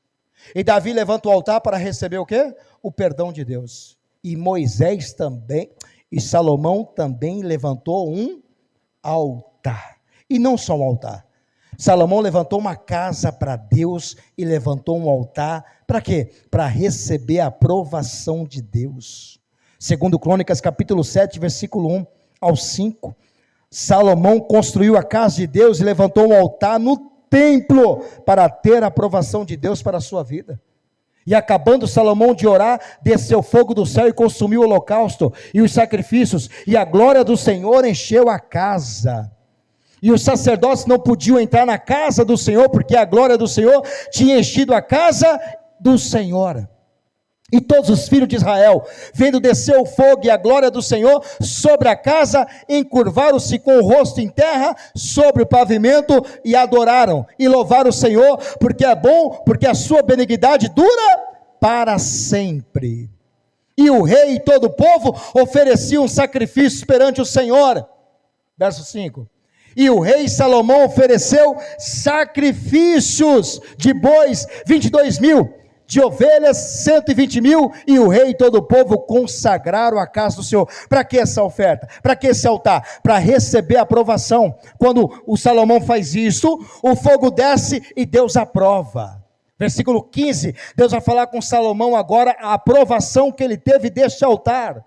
E Davi levanta o altar para receber o quê? O perdão de Deus. E Moisés também, e Salomão também levantou um altar. E não só um altar. Salomão levantou uma casa para Deus e levantou um altar, para quê? Para receber a aprovação de Deus. Segundo Crônicas, capítulo 7, versículo 1 ao 5, Salomão construiu a casa de Deus e levantou um altar no templo para ter a aprovação de Deus para a sua vida. E acabando Salomão de orar, desceu fogo do céu e consumiu o holocausto e os sacrifícios, e a glória do Senhor encheu a casa. E os sacerdotes não podiam entrar na casa do Senhor, porque a glória do Senhor tinha enchido a casa do Senhor. E todos os filhos de Israel, vendo descer o fogo e a glória do Senhor sobre a casa, encurvaram-se com o rosto em terra sobre o pavimento e adoraram e louvaram o Senhor, porque é bom, porque a sua benignidade dura para sempre. E o rei e todo o povo ofereciam sacrifícios perante o Senhor. Verso 5. E o rei Salomão ofereceu sacrifícios de bois, 22.000, de ovelhas, 120.000, e o rei e todo o povo consagraram a casa do Senhor. Para que essa oferta? Para que esse altar? Para receber a aprovação. Quando o Salomão faz isso, o fogo desce e Deus aprova. Versículo 15, Deus vai falar com Salomão agora a aprovação que ele teve deste altar.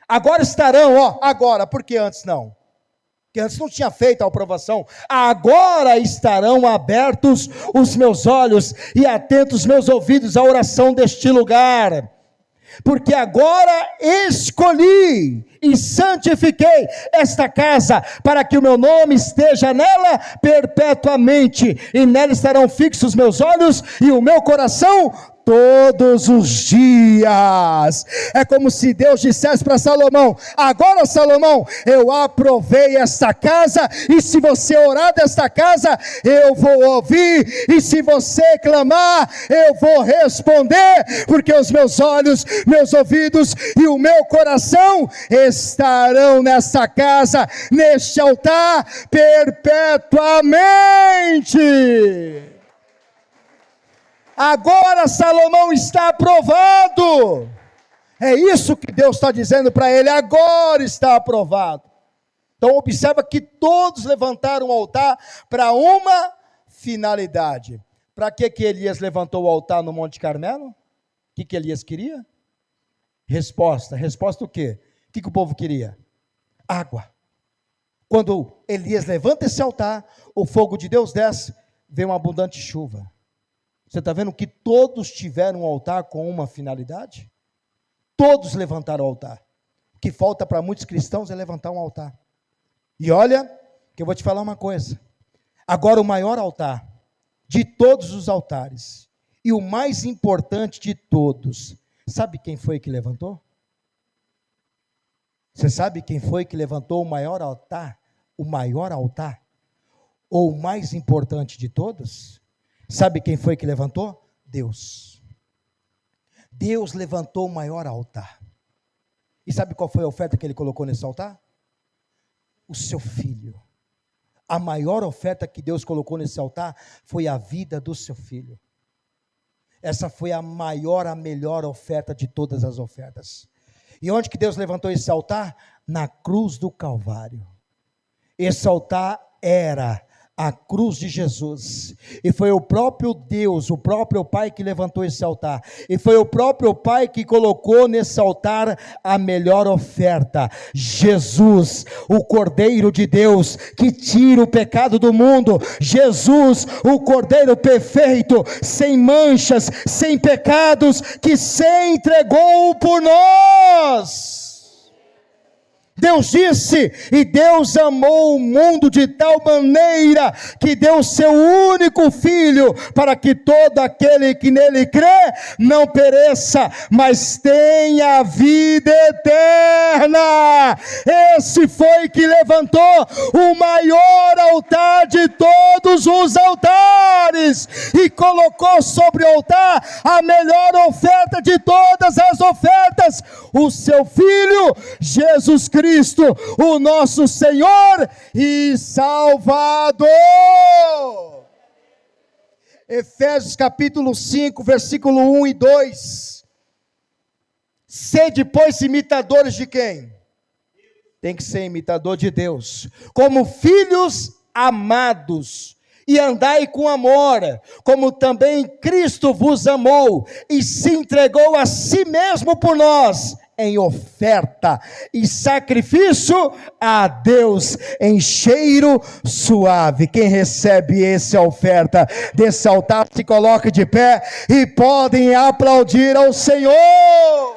Agora estarão, agora, porque antes não? Que antes não tinha feito a aprovação, agora estarão abertos os meus olhos e atentos meus ouvidos à oração deste lugar, porque agora escolhi e santifiquei esta casa, para que o meu nome esteja nela perpetuamente, e nela estarão fixos meus olhos e o meu coração todos os dias. É como se Deus dissesse para Salomão: agora, Salomão, eu aprovei esta casa, e se você orar desta casa, eu vou ouvir, e se você clamar, eu vou responder, porque os meus olhos, meus ouvidos e o meu coração estarão nesta casa, neste altar, perpetuamente. Agora Salomão está aprovado. É isso que Deus está dizendo para ele, agora está aprovado. Então observa que todos levantaram o altar para uma finalidade. Para que Elias levantou o altar no Monte Carmelo? O que Elias queria? Resposta o quê? O que o povo queria? Água. Quando Elias levanta esse altar, o fogo de Deus desce, vem uma abundante chuva. Você está vendo que todos tiveram um altar com uma finalidade? Todos levantaram o altar. O que falta para muitos cristãos é levantar um altar. E olha, que eu vou te falar uma coisa. Agora o maior altar de todos os altares, e o mais importante de todos, sabe quem foi que levantou? Você sabe quem foi que levantou o maior altar? O maior altar? Ou o mais importante de todos? Sabe quem foi que levantou? Deus. Deus levantou o maior altar. E sabe qual foi a oferta que ele colocou nesse altar? O seu filho. A maior oferta que Deus colocou nesse altar foi a vida do seu filho. Essa foi a maior, a melhor oferta de todas as ofertas. E onde que Deus levantou esse altar? Na cruz do Calvário. Esse altar era a cruz de Jesus, e foi o próprio Deus, o próprio Pai que levantou esse altar, e foi o próprio Pai que colocou nesse altar a melhor oferta, Jesus, o Cordeiro de Deus, que tira o pecado do mundo, Jesus, o Cordeiro perfeito, sem manchas, sem pecados, que se entregou por nós. Deus disse, e Deus amou o mundo de tal maneira, que deu seu único filho, para que todo aquele que nele crê, não pereça, mas tenha vida eterna. Esse foi que levantou o maior altar de todos os altares, e colocou sobre o altar a melhor oferta de todas as ofertas, o seu filho, Jesus Cristo, o nosso Senhor e Salvador. Efésios capítulo 5, versículo 1 e 2. Sede, pois, imitadores de quem? Tem que ser imitador de Deus, como filhos amados, e andai com amor, como também Cristo vos amou e se entregou a si mesmo por nós, em oferta e sacrifício a Deus, em cheiro suave. Quem recebe essa oferta desse altar, se coloque de pé e podem aplaudir ao Senhor.